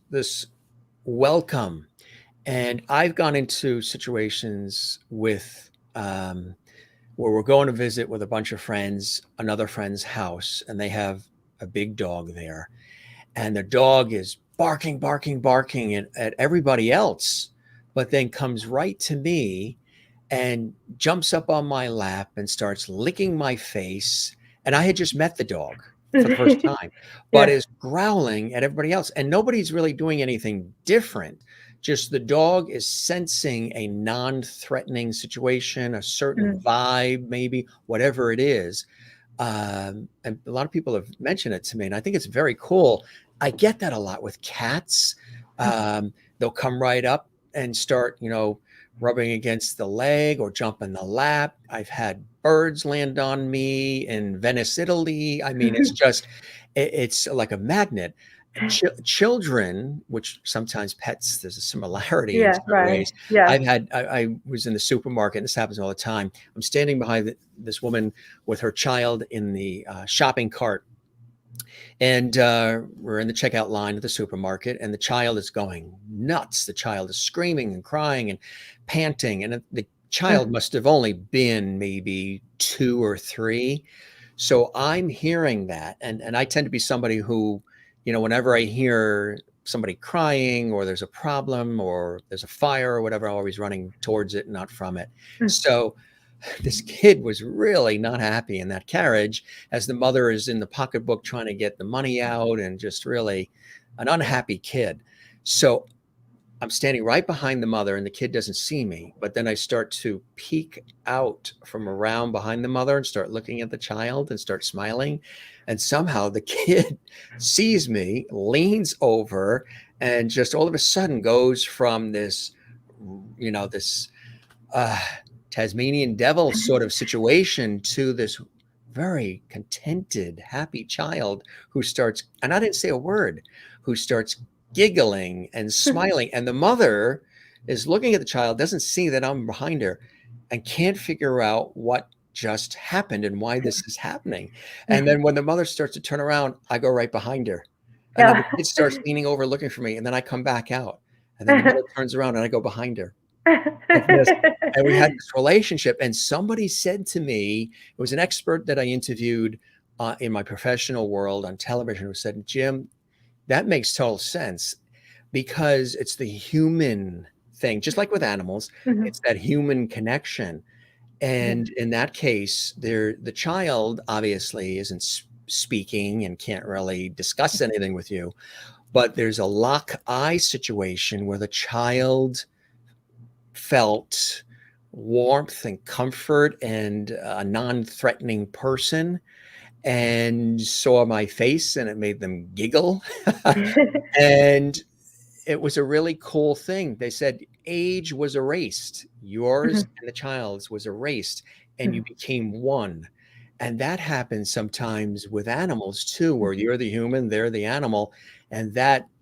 welcome. And I've gone into situations with where we're going to visit with a bunch of friends, another friend's house, and they have a big dog there. And the dog is barking, barking, barking at everybody else, but then comes right to me and jumps up on my lap and starts licking my face. And I had just met the dog for the first time, but Yeah. is growling at everybody else. And nobody's really doing anything different. Just the dog is sensing a non threatening situation, a certain Mhm. vibe, maybe, whatever it is. And a lot of people have mentioned it to me, and I think it's very cool. I get that a lot with cats. They'll come right up and start, rubbing against the leg or jump in the lap. I've had birds land on me in Venice, Italy. I mean, it's like a magnet. Children, which sometimes pets, there's a similarity in Yeah, certain right. ways. Yeah. I was in the supermarket, and this happens all the time. I'm standing behind this woman with her child in the shopping cart, and we're in the checkout line at the supermarket, and the child is going nuts. The child is screaming and crying and panting, and the child must have only been maybe 2 or 3. So I'm hearing that, and I tend to be somebody who, whenever I hear somebody crying or there's a problem or there's a fire or whatever, I'm always running towards it, not from it. So this kid was really not happy in that carriage as the mother is in the pocketbook trying to get the money out, and just really an unhappy kid. So I'm standing right behind the mother, and the kid doesn't see me, but then I start to peek out from around behind the mother and start looking at the child and start smiling. And somehow the kid sees me, leans over, and just all of a sudden goes from this uh, Tasmanian devil sort of situation to this very contented, happy child who starts, and I didn't say a word, who starts giggling and smiling. And the mother is looking at the child, doesn't see that I'm behind her, and can't figure out what just happened and why this is happening. And then when the mother starts to turn around, I go right behind her. And then the Yeah. kid starts leaning over looking for me, and then I come back out. And then the mother turns around and I go behind her. And we had this relationship. And somebody said to me, it was an expert that I interviewed in my professional world on television, who said, Jim, that makes total sense, because it's the human thing, just like with animals, it's that human connection. And in that case, the child obviously isn't speaking and can't really discuss anything with you, but there's a lock eye situation where the child felt warmth and comfort and a non-threatening person, and saw my face, and it made them giggle. And it was a really cool thing. They said age was erased. Yours and the child's was erased, and you became one. And that happens sometimes with animals too, where you're the human, they're the animal, and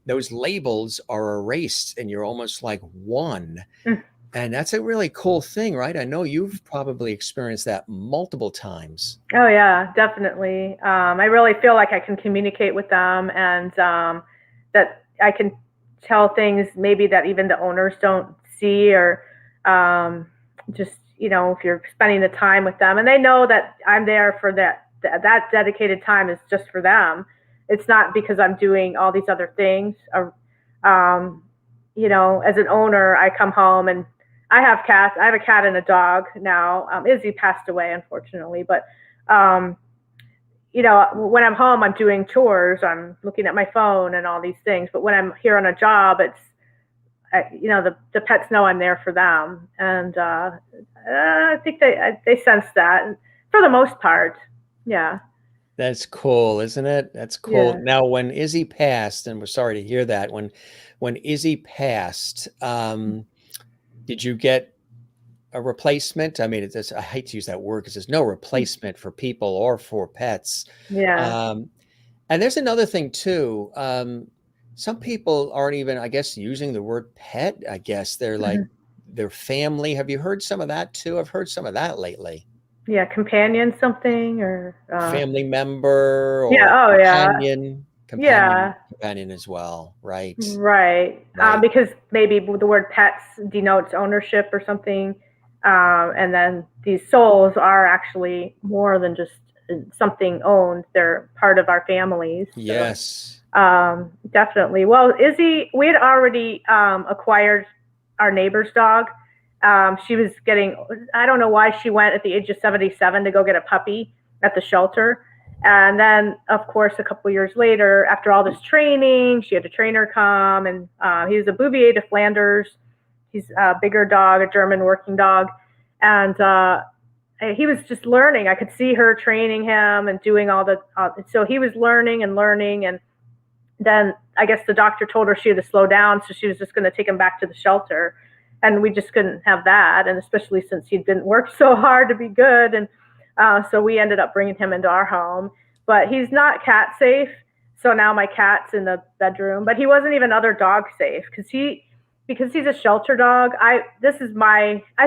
those labels are erased, and you're almost like one. And that's a really cool thing, right? I know you've probably experienced that multiple times. Oh yeah, definitely. I really feel like I can communicate with them, and that I can tell things maybe that even the owners don't see, or just if you're spending the time with them, and they know that I'm there for that dedicated time is just for them. It's not because I'm doing all these other things. Um, as an owner, I come home and I have cats. I have a cat and a dog now. Izzy passed away, unfortunately, but um, when I'm home, I'm doing chores. I'm looking at my phone and all these things. But when I'm here on a job, it's the pets know I'm there for them, and I think they sense that for the most part. Yeah. That's cool, isn't it? That's cool. Yeah. Now, when Izzy passed, and we're sorry to hear that, when Izzy passed, did you get a replacement? I mean, I hate to use that word because there's no replacement for people or for pets. Yeah. Um, and there's another thing too. Some people aren't even, I guess, using the word pet. I guess they're like their family. Have you heard some of that too? I've heard some of that lately. Yeah. Companion something, or Family member yeah. or Oh yeah. companion, Yeah. companion as well, right? Right. Right. Because maybe the word pets denotes ownership or something. And then these souls are actually more than just something owned. They're part of our families. So Yes. definitely. Well, Izzy, we had already acquired our neighbor's dog. She was I don't know why she went at the age of 77 to go get a puppy at the shelter. And then, of course, a couple of years later, after all this training, she had a trainer come, and he was a Bouvier de Flanders. He's a bigger dog, a German working dog. And he was just learning. I could see her training him and doing so he was learning and learning. And then I guess the doctor told her she had to slow down, so she was just going to take him back to the shelter. And we just couldn't have that, and especially since he didn't work so hard to be good. And so we ended up bringing him into our home. But he's not cat safe. So now my cat's in the bedroom, but he wasn't even other dog safe because he's a shelter dog. I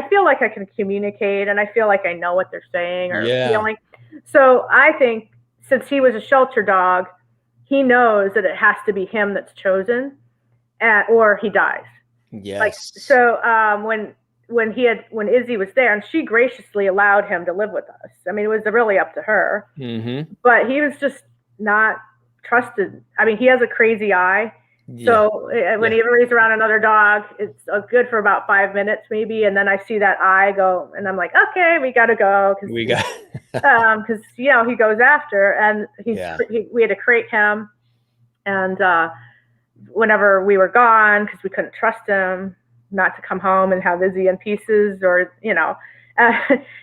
feel like I can communicate and I feel like I know what they're saying or Yeah. feeling. So I think since he was a shelter dog, he knows that it has to be him that's chosen, or he dies. Like Yes. so, when Izzy was there, and she graciously allowed him to live with us. I mean, it was really up to her, Mm-hmm. but he was just not trusted. I mean, he has a crazy eye. Yeah. So Yeah. whenever he's around another dog, it's good for about 5 minutes maybe, and then I see that eye go, and I'm like, okay, we got to go We got. because he goes after, and Yeah. we had to crate him, and whenever we were gone, because we couldn't trust him not to come home and have Izzy in pieces, or uh,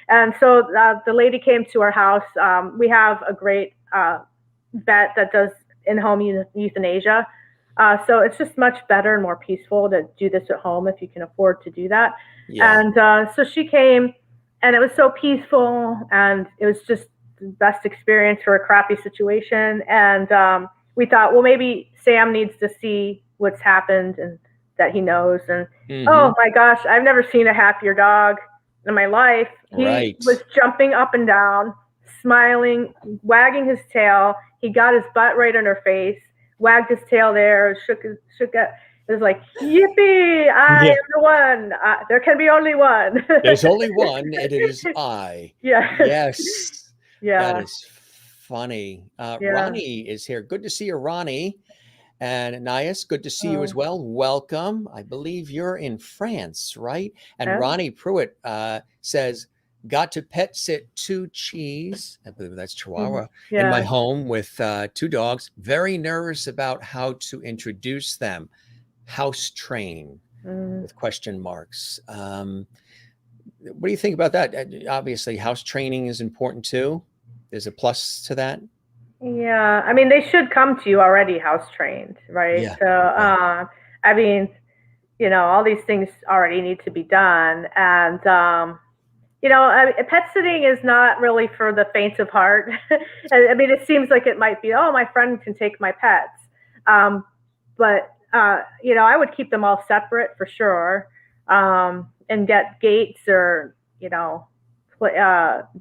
and so the lady came to our house. We have a great vet that does in-home euthanasia. So it's just much better and more peaceful to do this at home if you can afford to do that. Yeah. And so she came, and it was so peaceful, and it was just the best experience for a crappy situation. And we thought, well, maybe Sam needs to see what's happened and that he knows. And Mm-hmm. oh my gosh, I've never seen a happier dog in my life. He Right. was jumping up and down, smiling, wagging his tail. He got his butt right in her face, wagged his tail there, shook it. It was like, yippee, I Yeah. am the one. There can be only one. There's only one, and it is I. Yeah. Yes. That Yeah. is funny. Yeah. Ronnie is here. Good to see you, Ronnie. And Nias, good to see you as Oh, well. Welcome. I believe you're in France, right? And oh, Ronnie Pruitt says, got to pet sit two cheese, I believe that's Chihuahua, in my yeah. home with two dogs. Very nervous about how to introduce them. House train Mm. with question marks. What do you think about that? Obviously, house training is important too. There's a plus to that. Yeah. I mean, they should come to you already house trained, right? Yeah. So, Yeah. I mean, all these things already need to be done. And, pet sitting is not really for the faint of heart. I mean, it seems like it might be, oh, my friend can take my pets. Um, but, I would keep them all separate for sure, and get gates or,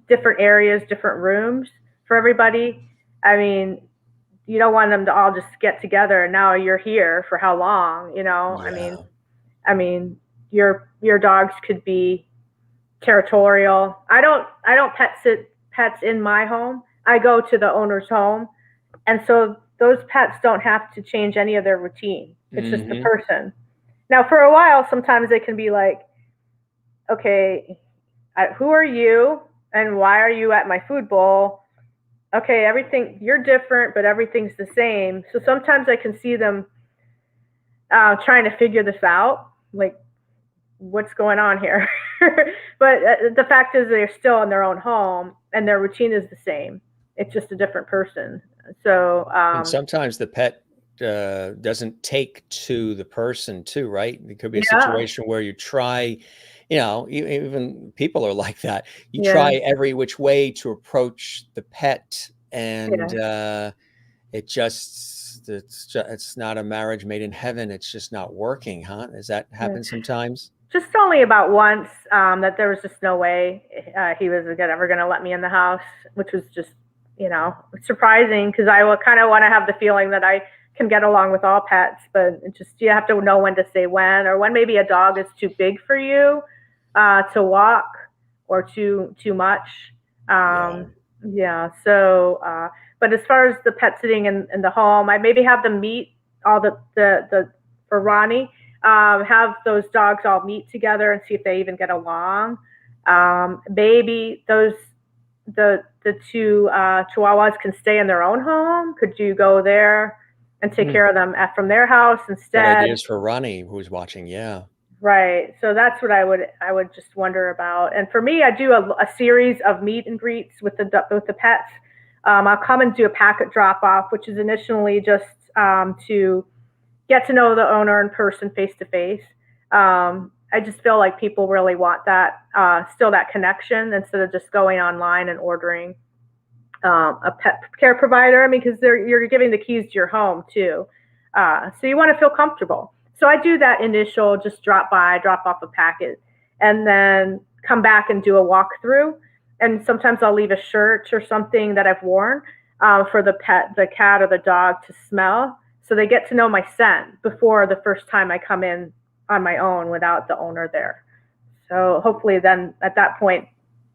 different areas, different rooms for everybody. I mean, you don't want them to all just get together and now you're here for how long, I mean, Yeah. your dogs could be territorial. I don't pet sit pets in my home. I go to the owner's home, and so those pets don't have to change any of their routine. It's just the Hmm. person. Now, for a while, sometimes they can be like, okay, who are you, and why are you at my food bowl? Okay, everything you're different, but everything's the same. So sometimes I can see them trying to figure this out, like what's going on here. But the fact is, they're still in their own home, and their routine is the same. It's just a different person. So, And sometimes the pet doesn't take to the person too, right? It could be a yeah, situation where you try, even people are like that. You yeah, try every which way to approach the pet, and yeah, it's not a marriage made in heaven. It's just not working, huh? Does that yeah. happen sometimes? Just only about once, that there was just no way he was ever going to let me in the house, which was just, surprising because I kind of want to have the feeling that I can get along with all pets, but it just you have to know when to say when, or when maybe a dog is too big for you to walk, or too much. Yeah. Um, yeah. So, but as far as the pet sitting in the home, I maybe have them meet all the for Ronnie, have those dogs all meet together and see if they even get along. Maybe the two Chihuahuas can stay in their own home. Could you go there and take Hmm. care of them from their house Good instead? ideas for Ronnie, who's watching. Yeah. Right. So that's what I would just wonder about. And for me, I do a series of meet and greets with the pets. I'll come and do a packet drop off, which is initially just to get to know the owner in person, face to face. I just feel like people really want that, still that connection instead of just going online and ordering. a pet care provider. I mean, because you're giving the keys to your home too, so you want to feel comfortable. So I do that initial, just drop by, drop off a packet, and then come back and do a walkthrough. And sometimes I'll leave a shirt or something that I've worn for the cat or the dog to smell, so they get to know my scent before the first time I come in on my own without the owner there. So hopefully then at that point,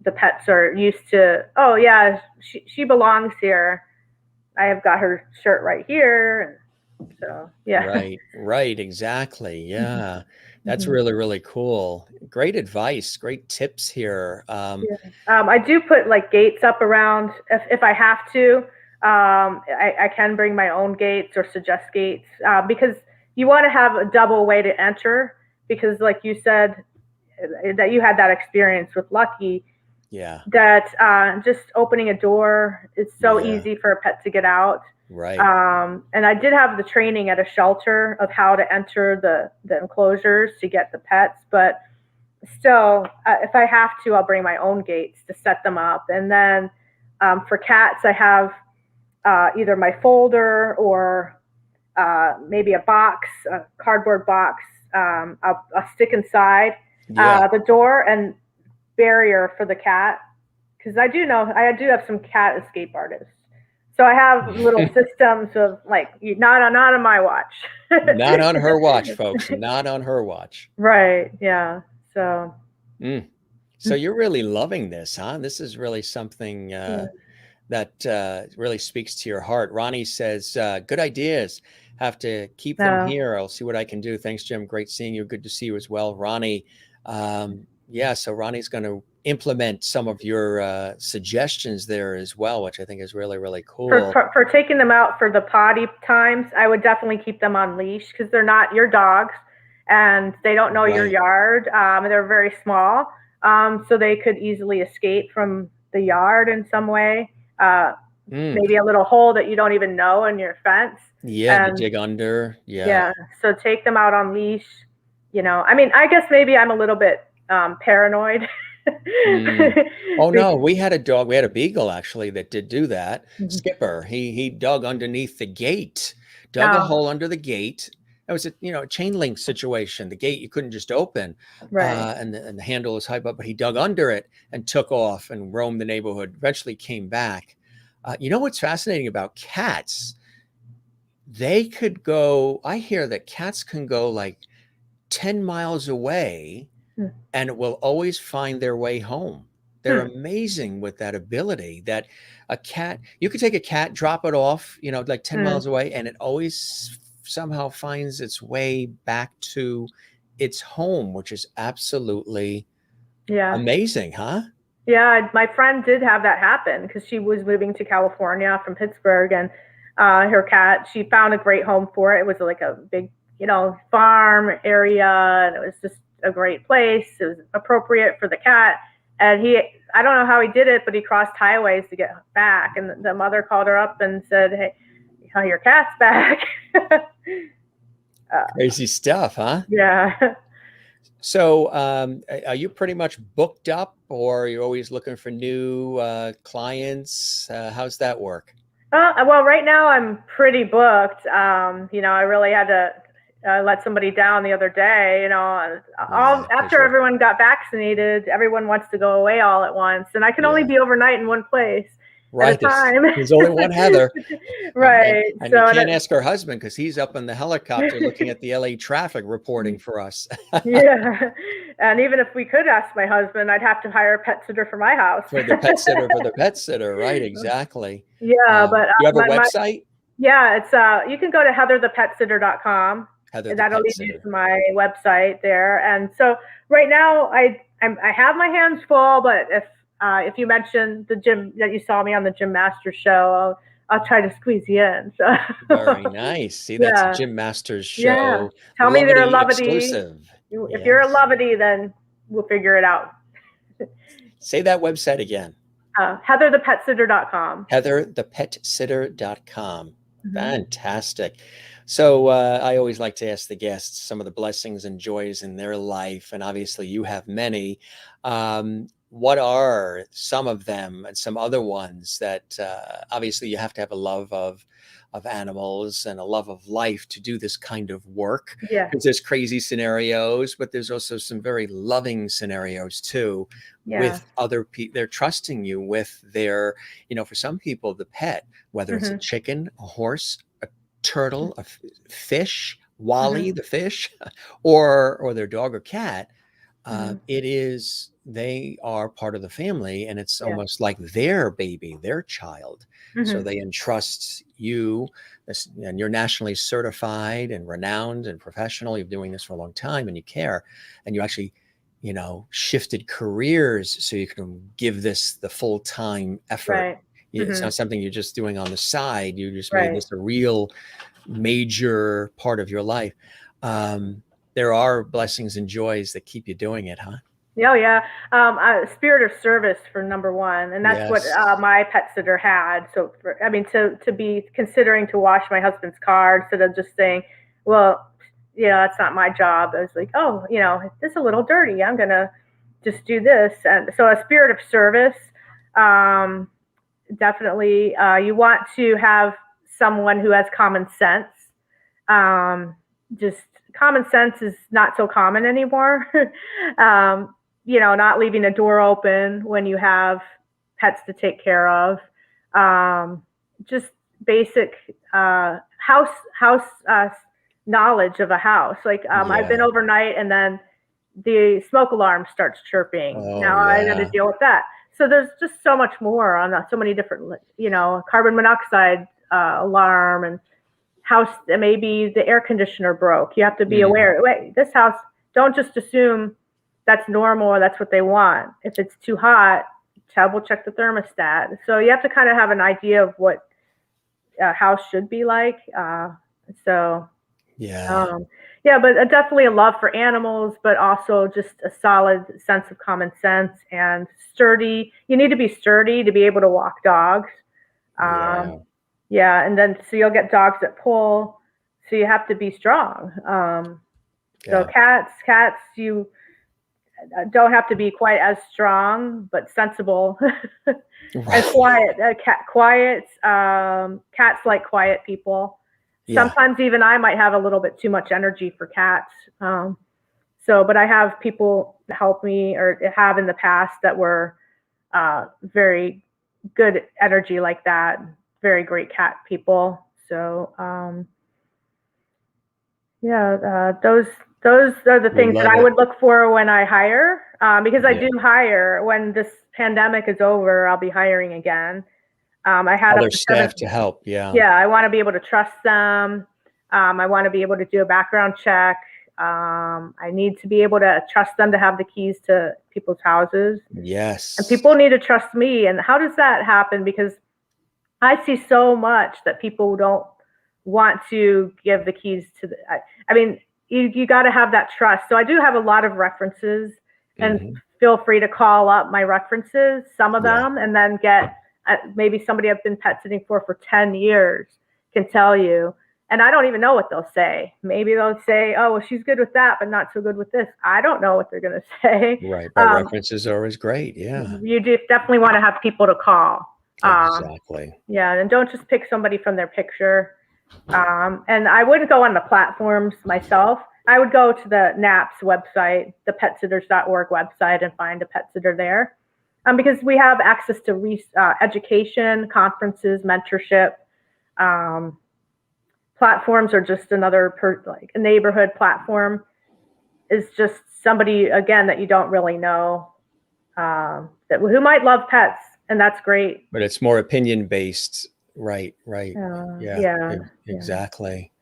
the pets are used to, oh yeah, she belongs here. I have got her shirt right here. And so yeah. Right, exactly. Yeah. That's Mhm. really, really cool. Great advice, great tips here. Yeah. I do put like gates up around if I have to. I can bring my own gates or suggest gates because you want to have a double way to enter because, like you said, that you had that experience with Lucky, Yeah, that just opening a door is so yeah, easy for a pet to get out. right. And I did have the training at a shelter of how to enter the enclosures to get the pets, but still, if I have to, I'll bring my own gates to set them up. And then for cats, I have either my folder or maybe a box, a cardboard box. I'll stick inside Yeah. the door and barrier for the cat because I do have some cat escape artists. So I have little systems of like not on my watch. Not on her watch, folks. Not on her watch. Right. Yeah. So. Mm. So you're really loving this, huh? This is really something Yeah. that really speaks to your heart. Ronnie says, good ideas. Have to keep them No. here. I'll see what I can do. Thanks, Jim. Great seeing you. Good to see you as well. Ronnie, yeah, so Ronnie's going to implement some of your suggestions there as well, which I think is really, really cool. For taking them out for the potty times, I would definitely keep them on leash because they're not your dogs and they don't know your Right. yard. They're very small, so they could easily escape from the yard in some way. Maybe a little hole that you don't even know in your fence. Yeah, to And dig under. Yeah. yeah, so take them out on leash. I mean, I guess maybe I'm a little bit paranoid. Oh no, we had a dog. We had a beagle actually that did do that. Mhm. Skipper. He dug underneath the gate, dug a Oh, hole under the gate. It was a chain link situation. The gate you couldn't just open, right. and the handle was high up, but he dug under it and took off and roamed the neighborhood. Eventually came back. What's fascinating about cats? They could go. I hear that cats can go like 10 miles away Hmm. and it will always find their way home. They're Hmm. amazing with that ability that you could take a cat, drop it off, like 10 Hmm. miles away, and it always somehow finds its way back to its home, which is absolutely Yeah. amazing, huh? Yeah, my friend did have that happen because she was moving to California from Pittsburgh, and her cat, she found a great home for it. It was like a big, farm area, and it was just a great place. It was appropriate for the cat. And I don't know how he did it, but he crossed highways to get back. And the mother called her up and said, "Hey, your cat's back." Crazy stuff, huh? Yeah. So, are you pretty much booked up, or are you always looking for new clients? How's that work? Well, right now I'm pretty booked. I really had to let somebody down the other day. Yeah, for After sure. everyone got vaccinated, everyone wants to go away all at once, and I can only Yeah, be overnight in one place at a right. time. There's only one Heather, and and, Right. and you So can't ask her husband because he's up in the helicopter looking at the LA traffic reporting for us. yeah, and even if we could ask my husband, I'd have to hire a pet sitter for my house. For the pet sitter, right? Exactly. Yeah, Do but you have a my website? yeah, it's you can go to heatherthepetsitter.com. Heather And the that'll pet lead you sitter. to my website there. And so right now I have my hands full, but if you mentioned the gym that you saw me on the Gym Master show, I'll try to squeeze you in. So Very nice. See, that's a yeah, Jim Masters yeah. show, Tell me they're a Lovity lovety. exclusive. If you're a Yes. lovety, then we'll figure it out. Say that website again. HeatherThePetSitter.com. HeatherThePetSitter.com. Mm-hmm. Fantastic. So I always like to ask the guests some of the blessings and joys in their life, and obviously you have many. What are some of them and some other ones that obviously you have to have a love of animals and a love of life to do this kind of work? Yeah. Because there's crazy scenarios, but there's also some very loving scenarios too Yeah. with other people. They're trusting you with their, for some people, the pet, whether it's a Mhm. chicken, a horse, turtle, a fish, Wally Mhm. the fish, or their dog or cat. Mhm. It is they are part of the family, and it's Yeah. almost like their baby, their child. So Mhm. they entrust you, and you're nationally certified and renowned and professional. You're doing this for a long time, and you care, and you actually, shifted careers so you can give this the full-time effort. Right. It's Mhm. not something you're just doing on the side. You just made Right. this a real major part of your life. Um, there are blessings and joys that keep you doing it, huh? Oh yeah, spirit of service for number one, and that's what Yes. my pet sitter had. So, I mean, to be considering to wash my husband's car instead of just saying, "Well, that's not my job." I was like, "Oh, it's a little dirty. I'm gonna just do this." And so, a spirit of service, um, definitely. You want to have someone who has common sense. Um, just common sense is not so common anymore. um, not leaving a door open when you have pets to take care of. Um, just basic house knowledge of a house. Like I've been Yeah. overnight and then the smoke alarm starts chirping. Oh, Now I got to yeah. deal with that. So there's just so much more on that, so many different, carbon monoxide alarm and house. Maybe the air conditioner broke. You have to be Mhm. aware. Wait, this house. Don't just assume that's normal or that's what they want. If it's too hot, double check the thermostat. So you have to kind of have an idea of what a house should be like. So Yeah. um, yeah, but definitely a love for animals, but also just a solid sense of common sense and sturdy. You need to be sturdy to be able to walk dogs. Um, Yeah. yeah, and then so you'll get dogs that pull, so you have to be strong. So Yeah. cats, you don't have to be quite as strong, but sensible and Right. quiet. Quiet. Cats like quiet people. Yeah. Sometimes even I might have a little bit too much energy for cats. But I have people help me or have in the past that were very good energy like that. Very great cat people. So yeah, those are the We things that love I it. would look for when I hire, because I Yeah. do hire. When this pandemic is over, I'll be hiring again. I had up Other to seven. staff to help. Yeah. Yeah, I want to be able to trust them. I want to be able to do a background check. I need to be able to trust them to have the keys to people's houses, and Yes. people need to trust me. And how does that happen? Because I see so much that people don't want to give the keys to the. I mean, you got to have that trust. So I do have a lot of references, and Hmm. feel free to call up my references, some of Yeah. them, and then get maybe somebody I've been pet sitting for 10 years can tell you. And I don't even know what they'll say. Maybe they'll say, "Oh, well, she's good with that, but not so good with this." I don't know what they're going to say. Right. But Um, references are always great. Yeah. you do definitely want to have people to call. Um, Exactly. yeah, and don't just pick somebody from their picture. And I wouldn't go on the platforms myself. I would go to the NAPS website, the petsitters.org website, and find a pet sitter there. Because we have access to education, conferences, mentorship. Um, Platforms are just another, like a neighborhood platform is just somebody, again, that you don't really know, who might love pets, and that's great. But it's more opinion based. Right. Right. Yeah. Yeah, yeah, Exactly.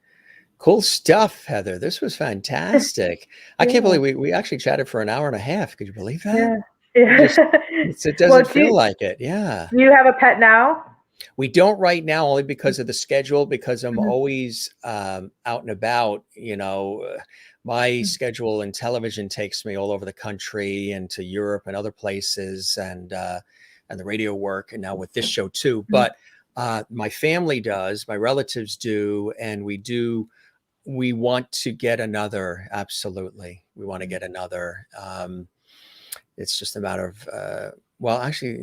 Cool stuff, Heather. This was fantastic. I can't yeah, believe we actually chatted for an hour and a half. Could you believe that? yeah, It just yeah. it Well, doesn't feel like it. Yeah. do you have a pet now? We don't right now, only because of the schedule, because I'm Mhm, always out and about. My mhm, schedule in television takes me all over the country and to Europe and other places, and the radio work, and now with this show too. mhm. But My family does, my relatives do, and we want to get another. Absolutely. We want to get another. It's just a matter of, well, actually,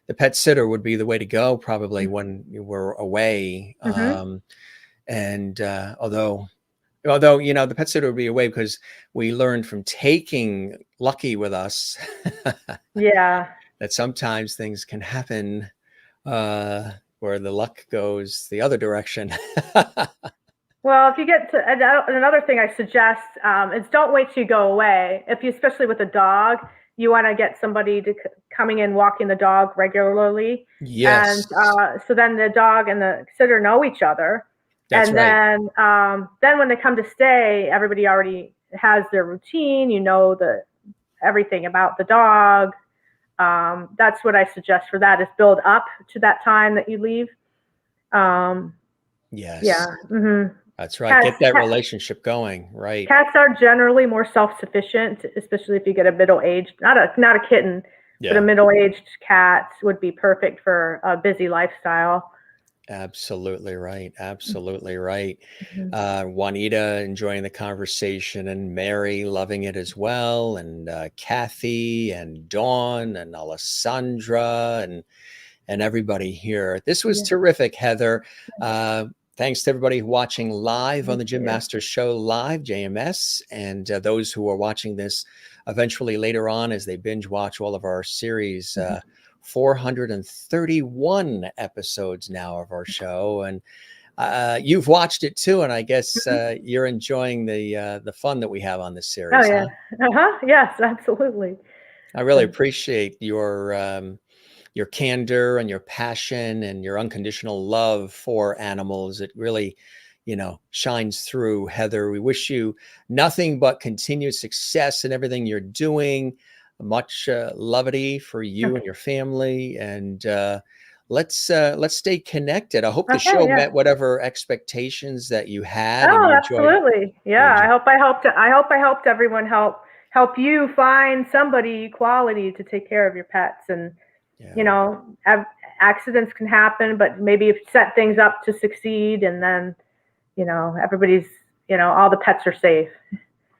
the pet sitter would be the way to go probably when you were away. And although, the pet sitter would be away because we learned from taking Lucky with us Yeah. that sometimes things can happen where the luck goes the other direction. Well, if you get to another thing I suggest is don't wait till you go away. If you, especially with a dog, you want to get somebody to coming in, walking the dog regularly, and Yes, so then the dog and the sitter know each other, that's and right. then when they come to stay, everybody already has their routine. You know everything about the dog. That's what I suggest for that is build up to that time that you leave. Yes, Yeah. Mm-hmm. that's right. Cats, Get that relationship going, right? cats are generally more self-sufficient, especially if you get a middle-aged, not a kitten, but a Yeah, middle-aged cat would be perfect for a busy lifestyle. absolutely right. Absolutely right. Mhm. Juanita enjoying the conversation, and Mary loving it as well, and Kathy and Dawn and Alessandra and everybody here. This was Yeah. terrific, Heather. Thanks to everybody watching live on Thank the Jim you. Masters Show live, JMS, and those who are watching this eventually later on as they binge watch all of our series. 431 episodes now of our show, and you've watched it too, and I guess you're enjoying the fun that we have on this Oh series, yeah. huh? Yes, absolutely. I really So, appreciate your candor and your passion and your unconditional love for animals. It really, shines through, Heather. We wish you nothing but continued success in everything you're doing. Much levity for you and your family, and let's stay connected. I hope the okay, show yeah. met whatever expectations that you had, and Oh, you enjoyed. absolutely. You Yeah. I enjoyed. hope I helped everyone help you find somebody quality to take care of your pets. And you Yeah. know, accidents can happen, but maybe you've set things up to succeed, and then everybody's, all the pets are safe.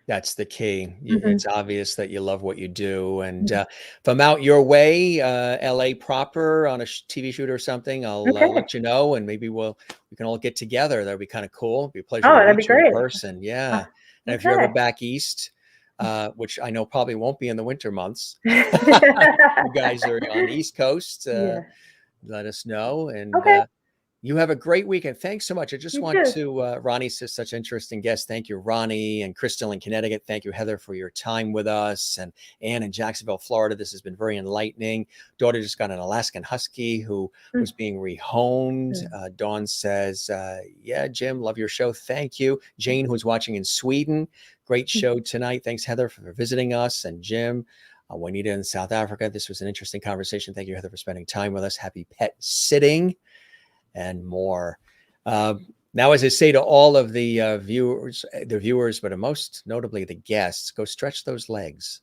That's the key. Hmm. It's obvious that you love what you do. And if I'm out your way, LA proper on a TV shoot or something, I'll Okay. let you know, and maybe we can all get together. That'd be kind of cool. It'd be a pleasure Oh, to that'd be meet you in great. person. Uh, Yeah. And if you're ever okay. back east, which I know probably won't be in the winter months, you guys are on the East Coast. Yeah. Let us know. And Okay. you have a great weekend. Thanks so much. I just You want too. to, Ronnie says such interesting guests. Thank you, Ronnie and Crystal in Connecticut. Thank you, Heather, for your time with us. And Anne in Jacksonville, Florida. This has been very enlightening. Daughter just got an Alaskan Husky who was being rehomed. Dawn says, yeah, Jim, love your show. Thank you. Jane, who's watching in Sweden. Great show tonight. Thanks, Heather, for visiting us. And Jim, Juanita in South Africa. This was an interesting conversation. Thank you, Heather, for spending time with us. Happy pet sitting and more. Now, as I say to all of the viewers, but most notably the guests, go stretch those legs.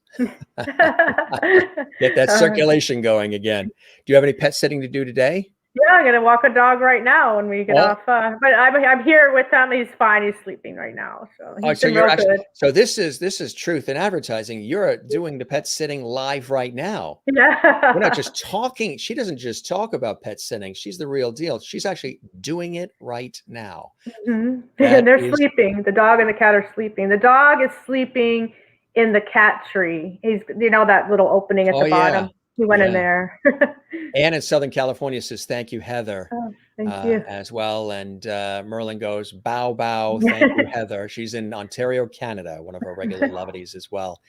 Get that Uh, circulation going again. Do you have any pet sitting to do today? yeah, I'm gonna walk a dog right now when we get Oh, off. But I'm here with him. He's fine. He's sleeping right now, so oh, he's so been you're real actually, good. so this is truth in advertising. You're doing the pet sitting live right now. We're not Yeah. just talking. She doesn't just talk about pet sitting. She's the real deal. She's actually doing it right now. Mhm. That They're is, sleeping. The dog and the cat are sleeping. The dog is sleeping in the cat tree. He's, that little opening at oh the yeah, bottom. He went in yeah. there. Anne in Southern California says, thank you, Heather, Oh, thank you. as well. And Merlin goes, bow, bow. Thank you, Heather. She's in Ontario, Canada, one of our regular lovities as well.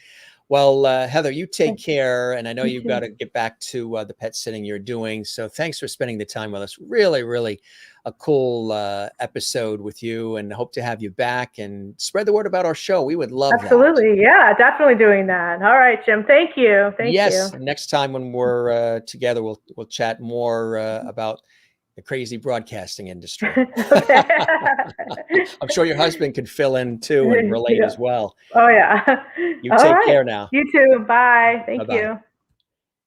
Well, Heather, you take care. And I know You you've got too. to get back to the pet sitting you're doing. So thanks for spending the time with us. Really, really a cool episode with you, and hope to have you back and spread the word about our show. We would love that. Absolutely. Yeah, definitely doing that. All right, Jim. Thank you. Thank you. Yes, next time when we're together, we'll chat more about the crazy broadcasting industry. Okay. I'm sure your husband could fill in too and relate Yeah. as well. Oh, yeah. You All take right. care now. You too. Bye. Bye Thank bye. you.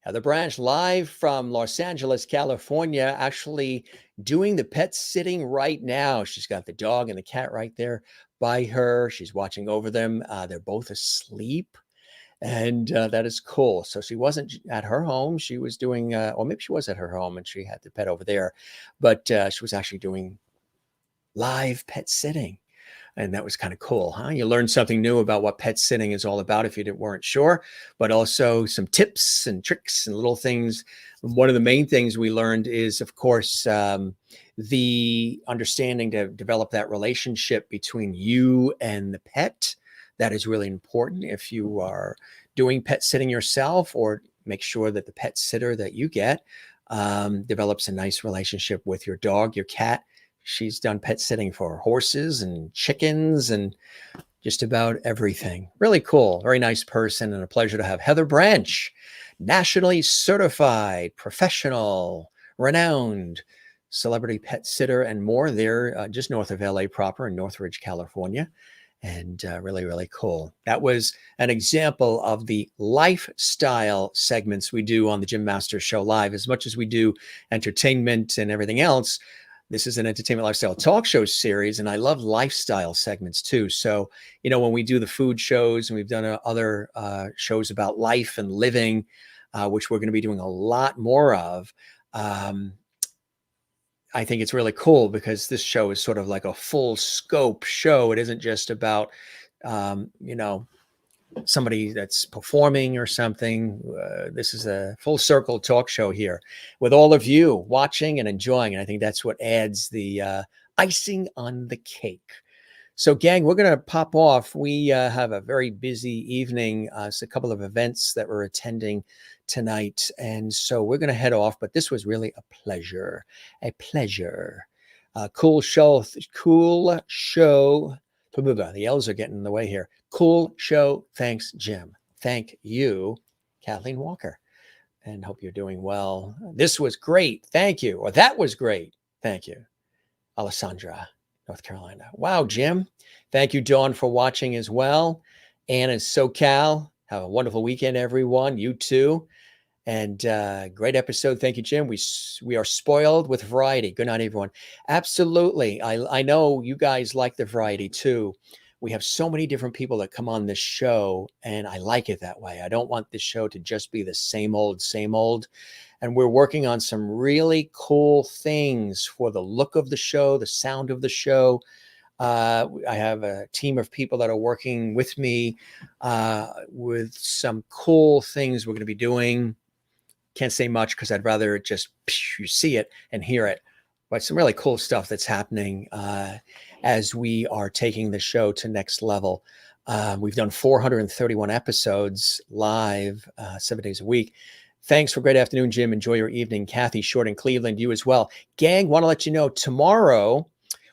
Heather Branch live from Los Angeles, California, actually doing the pet sitting right now. She's got the dog and the cat right there by her. She's watching over them. They're both asleep. And that is cool. So she wasn't at her home. She was doing, or maybe she was at her home and she had the pet over there, but she was actually doing live pet sitting. And that was kind of cool, huh? You learned something new about what pet sitting is all about if you weren't sure, but also some tips and tricks and little things. One of the main things we learned is, of course, the understanding to develop that relationship between you and the pet. That is really important if you are doing pet sitting yourself, or make sure that the pet sitter that you get develops a nice relationship with your dog, your cat. She's done pet sitting for horses and chickens and just about everything. Really cool. Very nice person, and a pleasure to have Heather Branch, nationally certified, professional, renowned celebrity pet sitter and more there just north of LA proper in Northridge, California. And really, really cool. That was an example of the lifestyle segments we do on the Jim Masters Show Live. As much as we do entertainment and everything else, this is an entertainment lifestyle talk show series, and I love lifestyle segments too. So, when we do the food shows, and we've done other shows about life and living, which we're going to be doing a lot more of, I think it's really cool because this show is sort of like a full scope show. It isn't just about, somebody that's performing or something. This is a full circle talk show here with all of you watching and enjoying. And I think that's what adds the icing on the cake. So, gang, we're going to pop off. We have a very busy evening. It's a couple of events that we're attending tonight. And so we're going to head off. But this was really a pleasure. A pleasure. Cool show. Cool show. The L's are getting in the way here. Cool show. Thanks, Jim. Thank you, Kathleen Walker. And hope you're doing well. This was great. Thank you. Or that was great. Thank you, Alessandra, North Carolina. Wow, Jim. Thank you, Dawn, for watching as well. Ann is SoCal. Have a wonderful weekend, everyone. You too. And great episode. Thank you, Jim. We are spoiled with variety. Good night, everyone. Absolutely. I know you guys like the variety too. We have so many different people that come on this show, and I like it that way. I don't want this show to just be the same old, same old. And we're working on some really cool things for the look of the show, the sound of the show. I have a team of people that are working with me with some cool things we're going to be doing. Can't say much because I'd rather just you see it and hear it. But some really cool stuff that's happening as we are taking the show to next level. We've done 431 episodes live 7 days a week. Thanks for a great afternoon, Jim. Enjoy your evening. Kathy Short in Cleveland, you as well. Gang, want to let you know tomorrow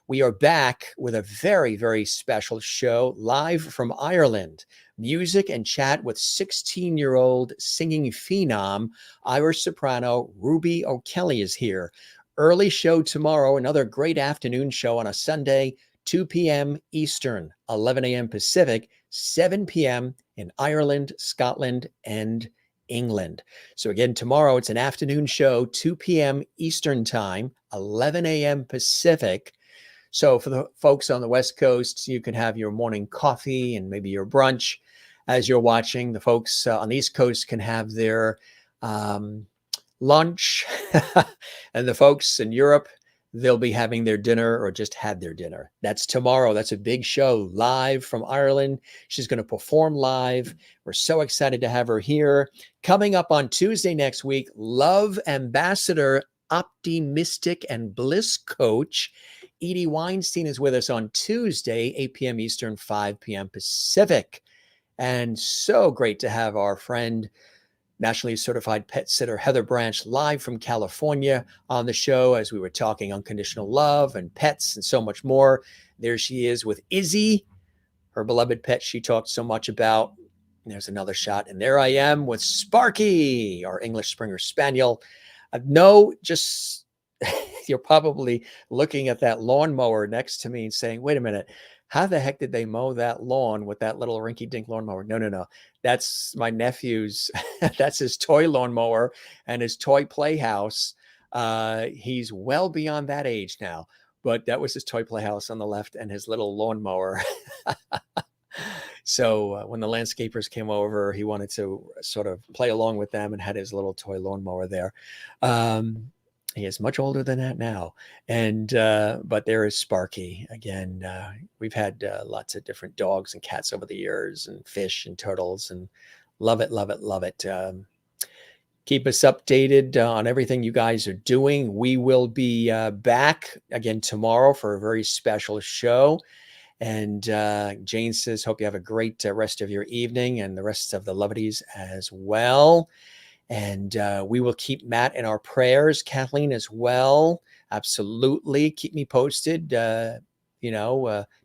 we are back with a very, very special show live from Ireland. Music and chat with 16-year-old singing phenom, Irish soprano Ruby O'Kelly is here. Early show tomorrow, another great afternoon show on a Sunday, 2 p.m. Eastern, 11 a.m. Pacific, 7 p.m. in Ireland, Scotland, and England. So again, tomorrow it's an afternoon show, 2 p.m. Eastern time, 11 a.m. Pacific. So for the folks on the West Coast, you can have your morning coffee and maybe your brunch as you're watching. The folks on the East Coast can have their lunch. And the folks in Europe, they'll be having their dinner or just had their dinner. That's tomorrow. That's a big show live from Ireland. She's going to perform live. We're so excited to have her here. Coming up on Tuesday next week, Love Ambassador, Optimistic and Bliss Coach Edie Weinstein is with us on Tuesday, 8 p.m. Eastern, 5 p.m. Pacific. And so great to have our friend, nationally certified pet sitter Heather Branch, live from California on the show as we were talking unconditional love and pets and so much more. There she is with Izzy, her beloved pet she talked so much about. And there's another shot. And there I am with Sparky, our English Springer Spaniel. No, just you're probably looking at that lawnmower next to me and saying, wait a minute, how the heck did they mow that lawn with that little rinky-dink lawnmower? No. That's my nephew's That's his toy lawnmower and his toy playhouse. He's well beyond that age now, but that was his toy playhouse on the left and his little lawnmower. So when the landscapers came over, he wanted to sort of play along with them and had his little toy lawnmower there. He is much older than that now. And, but there is Sparky. Again, we've had lots of different dogs and cats over the years, and fish and turtles, and love it, love it, love it. Keep us updated on everything you guys are doing. We will be back again tomorrow for a very special show. And Jane says, hope you have a great rest of your evening, and the rest of the Lovedies as well. And we will keep Matt in our prayers, Kathleen as well. Absolutely. Keep me posted.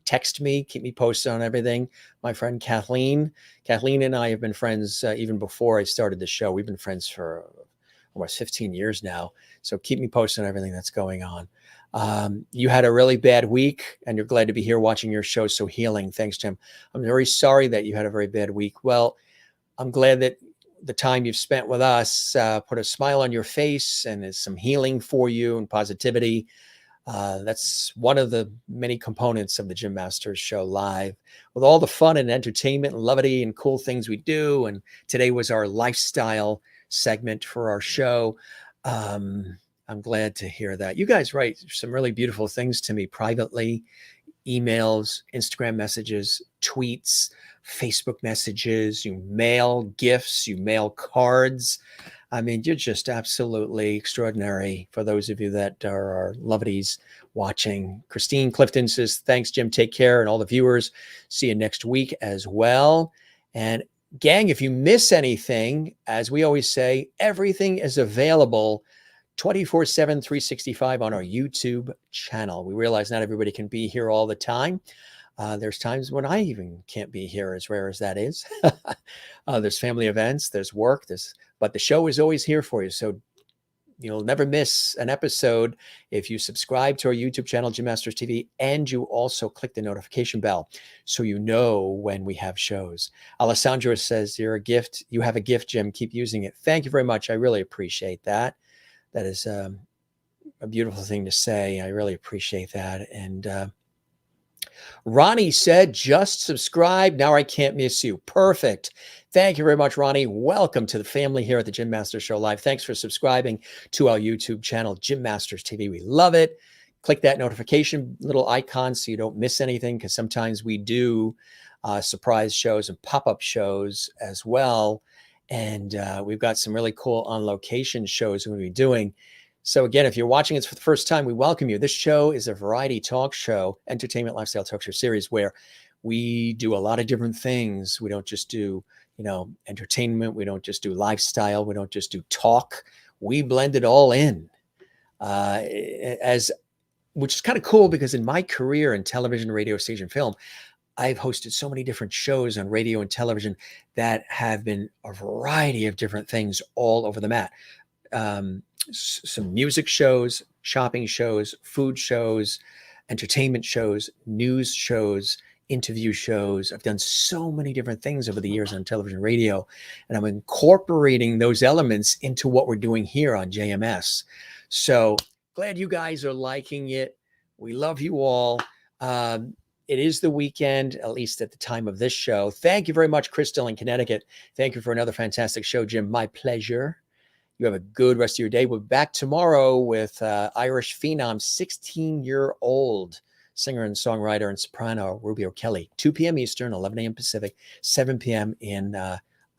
Text me, keep me posted on everything. My friend Kathleen and I have been friends even before I started the show. We've been friends for almost 15 years now. So keep me posted on everything that's going on. You had a really bad week and you're glad to be here watching your show. So healing. Thanks, Jim. I'm very sorry that you had a very bad week. Well, I'm glad that the time you've spent with us put a smile on your face and is some healing for you and positivity. That's one of the many components of the Jim Masters Show live, with all the fun and entertainment and levity and cool things we do. And today was our lifestyle segment for our show. I'm glad to hear that. You guys write some really beautiful things to me privately, emails, Instagram messages, tweets, Facebook messages, you mail gifts, you mail cards. I mean, you're just absolutely extraordinary. For those of you that are our lovedies watching, Christine Clifton says, thanks, Jim. Take care. And all the viewers, see you next week as well. And gang, if you miss anything, as we always say, everything is available 24/7, 365 on our YouTube channel. We realize not everybody can be here all the time. There's times when I even can't be here, as rare as that is. There's family events, there's work, but the show is always here for you. So you'll never miss an episode if you subscribe to our YouTube channel, Jim Masters TV, and you also click the notification bell so you know when we have shows. Alessandro says, you're a gift. You have a gift, Jim. Keep using it. Thank you very much. I really appreciate that. That is a beautiful thing to say. I really appreciate that. And Ronnie said, just subscribe. Now I can't miss you. Perfect. Thank you very much, Ronnie. Welcome to the family here at the Jim Masters Show Live. Thanks for subscribing to our YouTube channel, Jim Masters TV. We love it. Click that notification little icon so you don't miss anything, because sometimes we do surprise shows and pop-up shows as well. And we've got some really cool on-location shows we'll be doing. So again, if you're watching this for the first time, we welcome you. This show is a variety talk show, entertainment lifestyle talk show series, where we do a lot of different things. We don't just do, entertainment. We don't just do lifestyle. We don't just do talk. We blend it all in, which is kind of cool, because in my career in television, radio, stage, and film, I've hosted so many different shows on radio and television that have been a variety of different things all over the mat. Some music shows, shopping shows, food shows, entertainment shows, news shows, interview shows. I've done so many different things over the years on television, radio, and I'm incorporating those elements into what we're doing here on JMS. So glad you guys are liking it. We love you all. It is the weekend, at least at the time of this show. Thank you very much, Crystal in Connecticut. Thank you for another fantastic show, Jim. My pleasure. You have a good rest of your day. We'll be back tomorrow with Irish phenom, 16-year-old singer and songwriter and soprano, Ruby O'Kelly, 2 p.m. Eastern, 11 a.m. Pacific, 7 p.m. in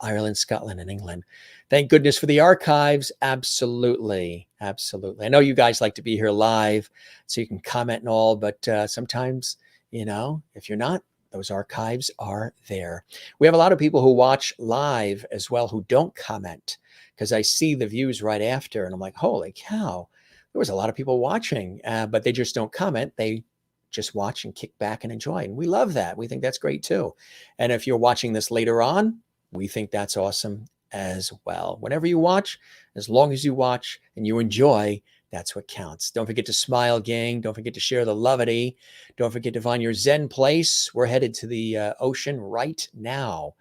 Ireland, Scotland, and England. Thank goodness for the archives. Absolutely. Absolutely. I know you guys like to be here live so you can comment and all, but sometimes, if you're not, those archives are there. We have a lot of people who watch live as well who don't comment, because I see the views right after and I'm like, holy cow, there was a lot of people watching, but they just don't comment. They just watch and kick back and enjoy. And we love that. We think that's great too. And if you're watching this later on, we think that's awesome as well. Whenever you watch, as long as you watch and you enjoy, that's what counts. Don't forget to smile, gang. Don't forget to share the levity. Don't forget to find your Zen place. We're headed to the ocean right now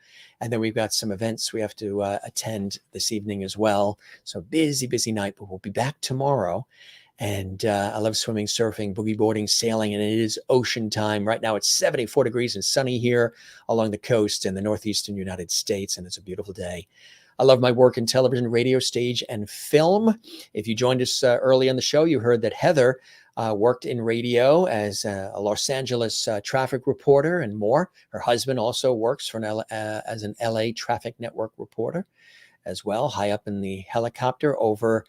And then we've got some events we have to attend this evening as well. So busy night, but we'll be back tomorrow. And I love swimming, surfing, boogie boarding, sailing, and it is ocean time. Right now it's 74 degrees and sunny here along the coast in the northeastern United States, and it's a beautiful day. I love my work in television, radio, stage, and film. If you joined us early on the show, you heard that Heather worked in radio as a Los Angeles traffic reporter and more. Her husband also works for as an LA traffic network reporter as well, high up in the helicopter over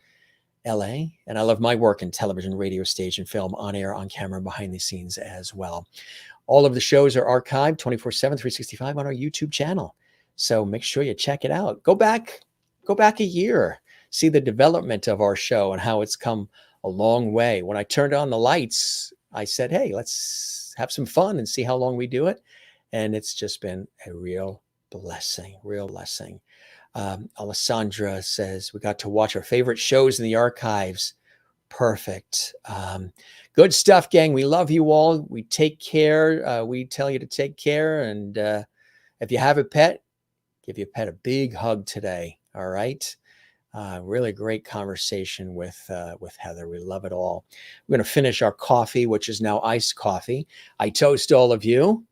LA. And I love my work in television, radio, stage, and film, on air, on camera, behind the scenes as well. All of the shows are archived 24/7, 365 on our YouTube channel. So make sure you check it out. Go back a year, see the development of our show and how it's come a long way. When I turned on the lights, I said, hey, let's have some fun and see how long we do it. And it's just been a real blessing. Alessandra says, we got to watch our favorite shows in the archives. Perfect. Good stuff, gang. We love you all. We take care. We tell you to take care. And if you have a pet, give your pet a big hug today. All right. Really great conversation with Heather. We love it all. We're going to finish our coffee, which is now iced coffee. I toast all of you.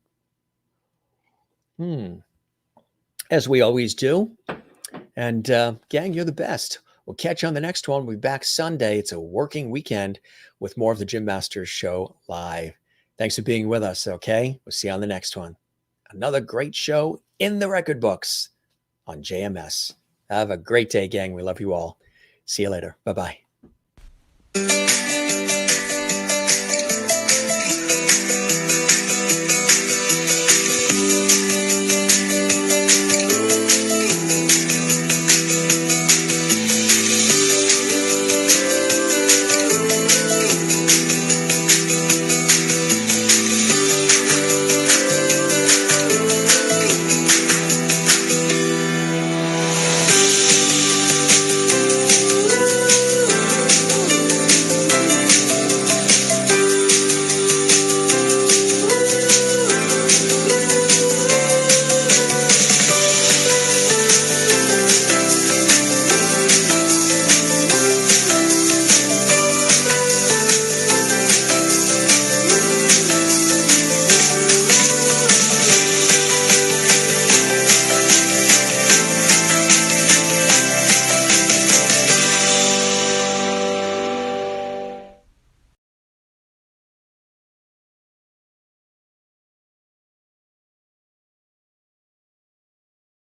As we always do. And gang, you're the best. We'll catch you on the next one. We'll be back Sunday. It's a working weekend with more of the Jim Masters Show live. Thanks for being with us, okay? We'll see you on the next one. Another great show in the record books on JMS. Have a great day, gang. We love you all. See you later. Bye-bye.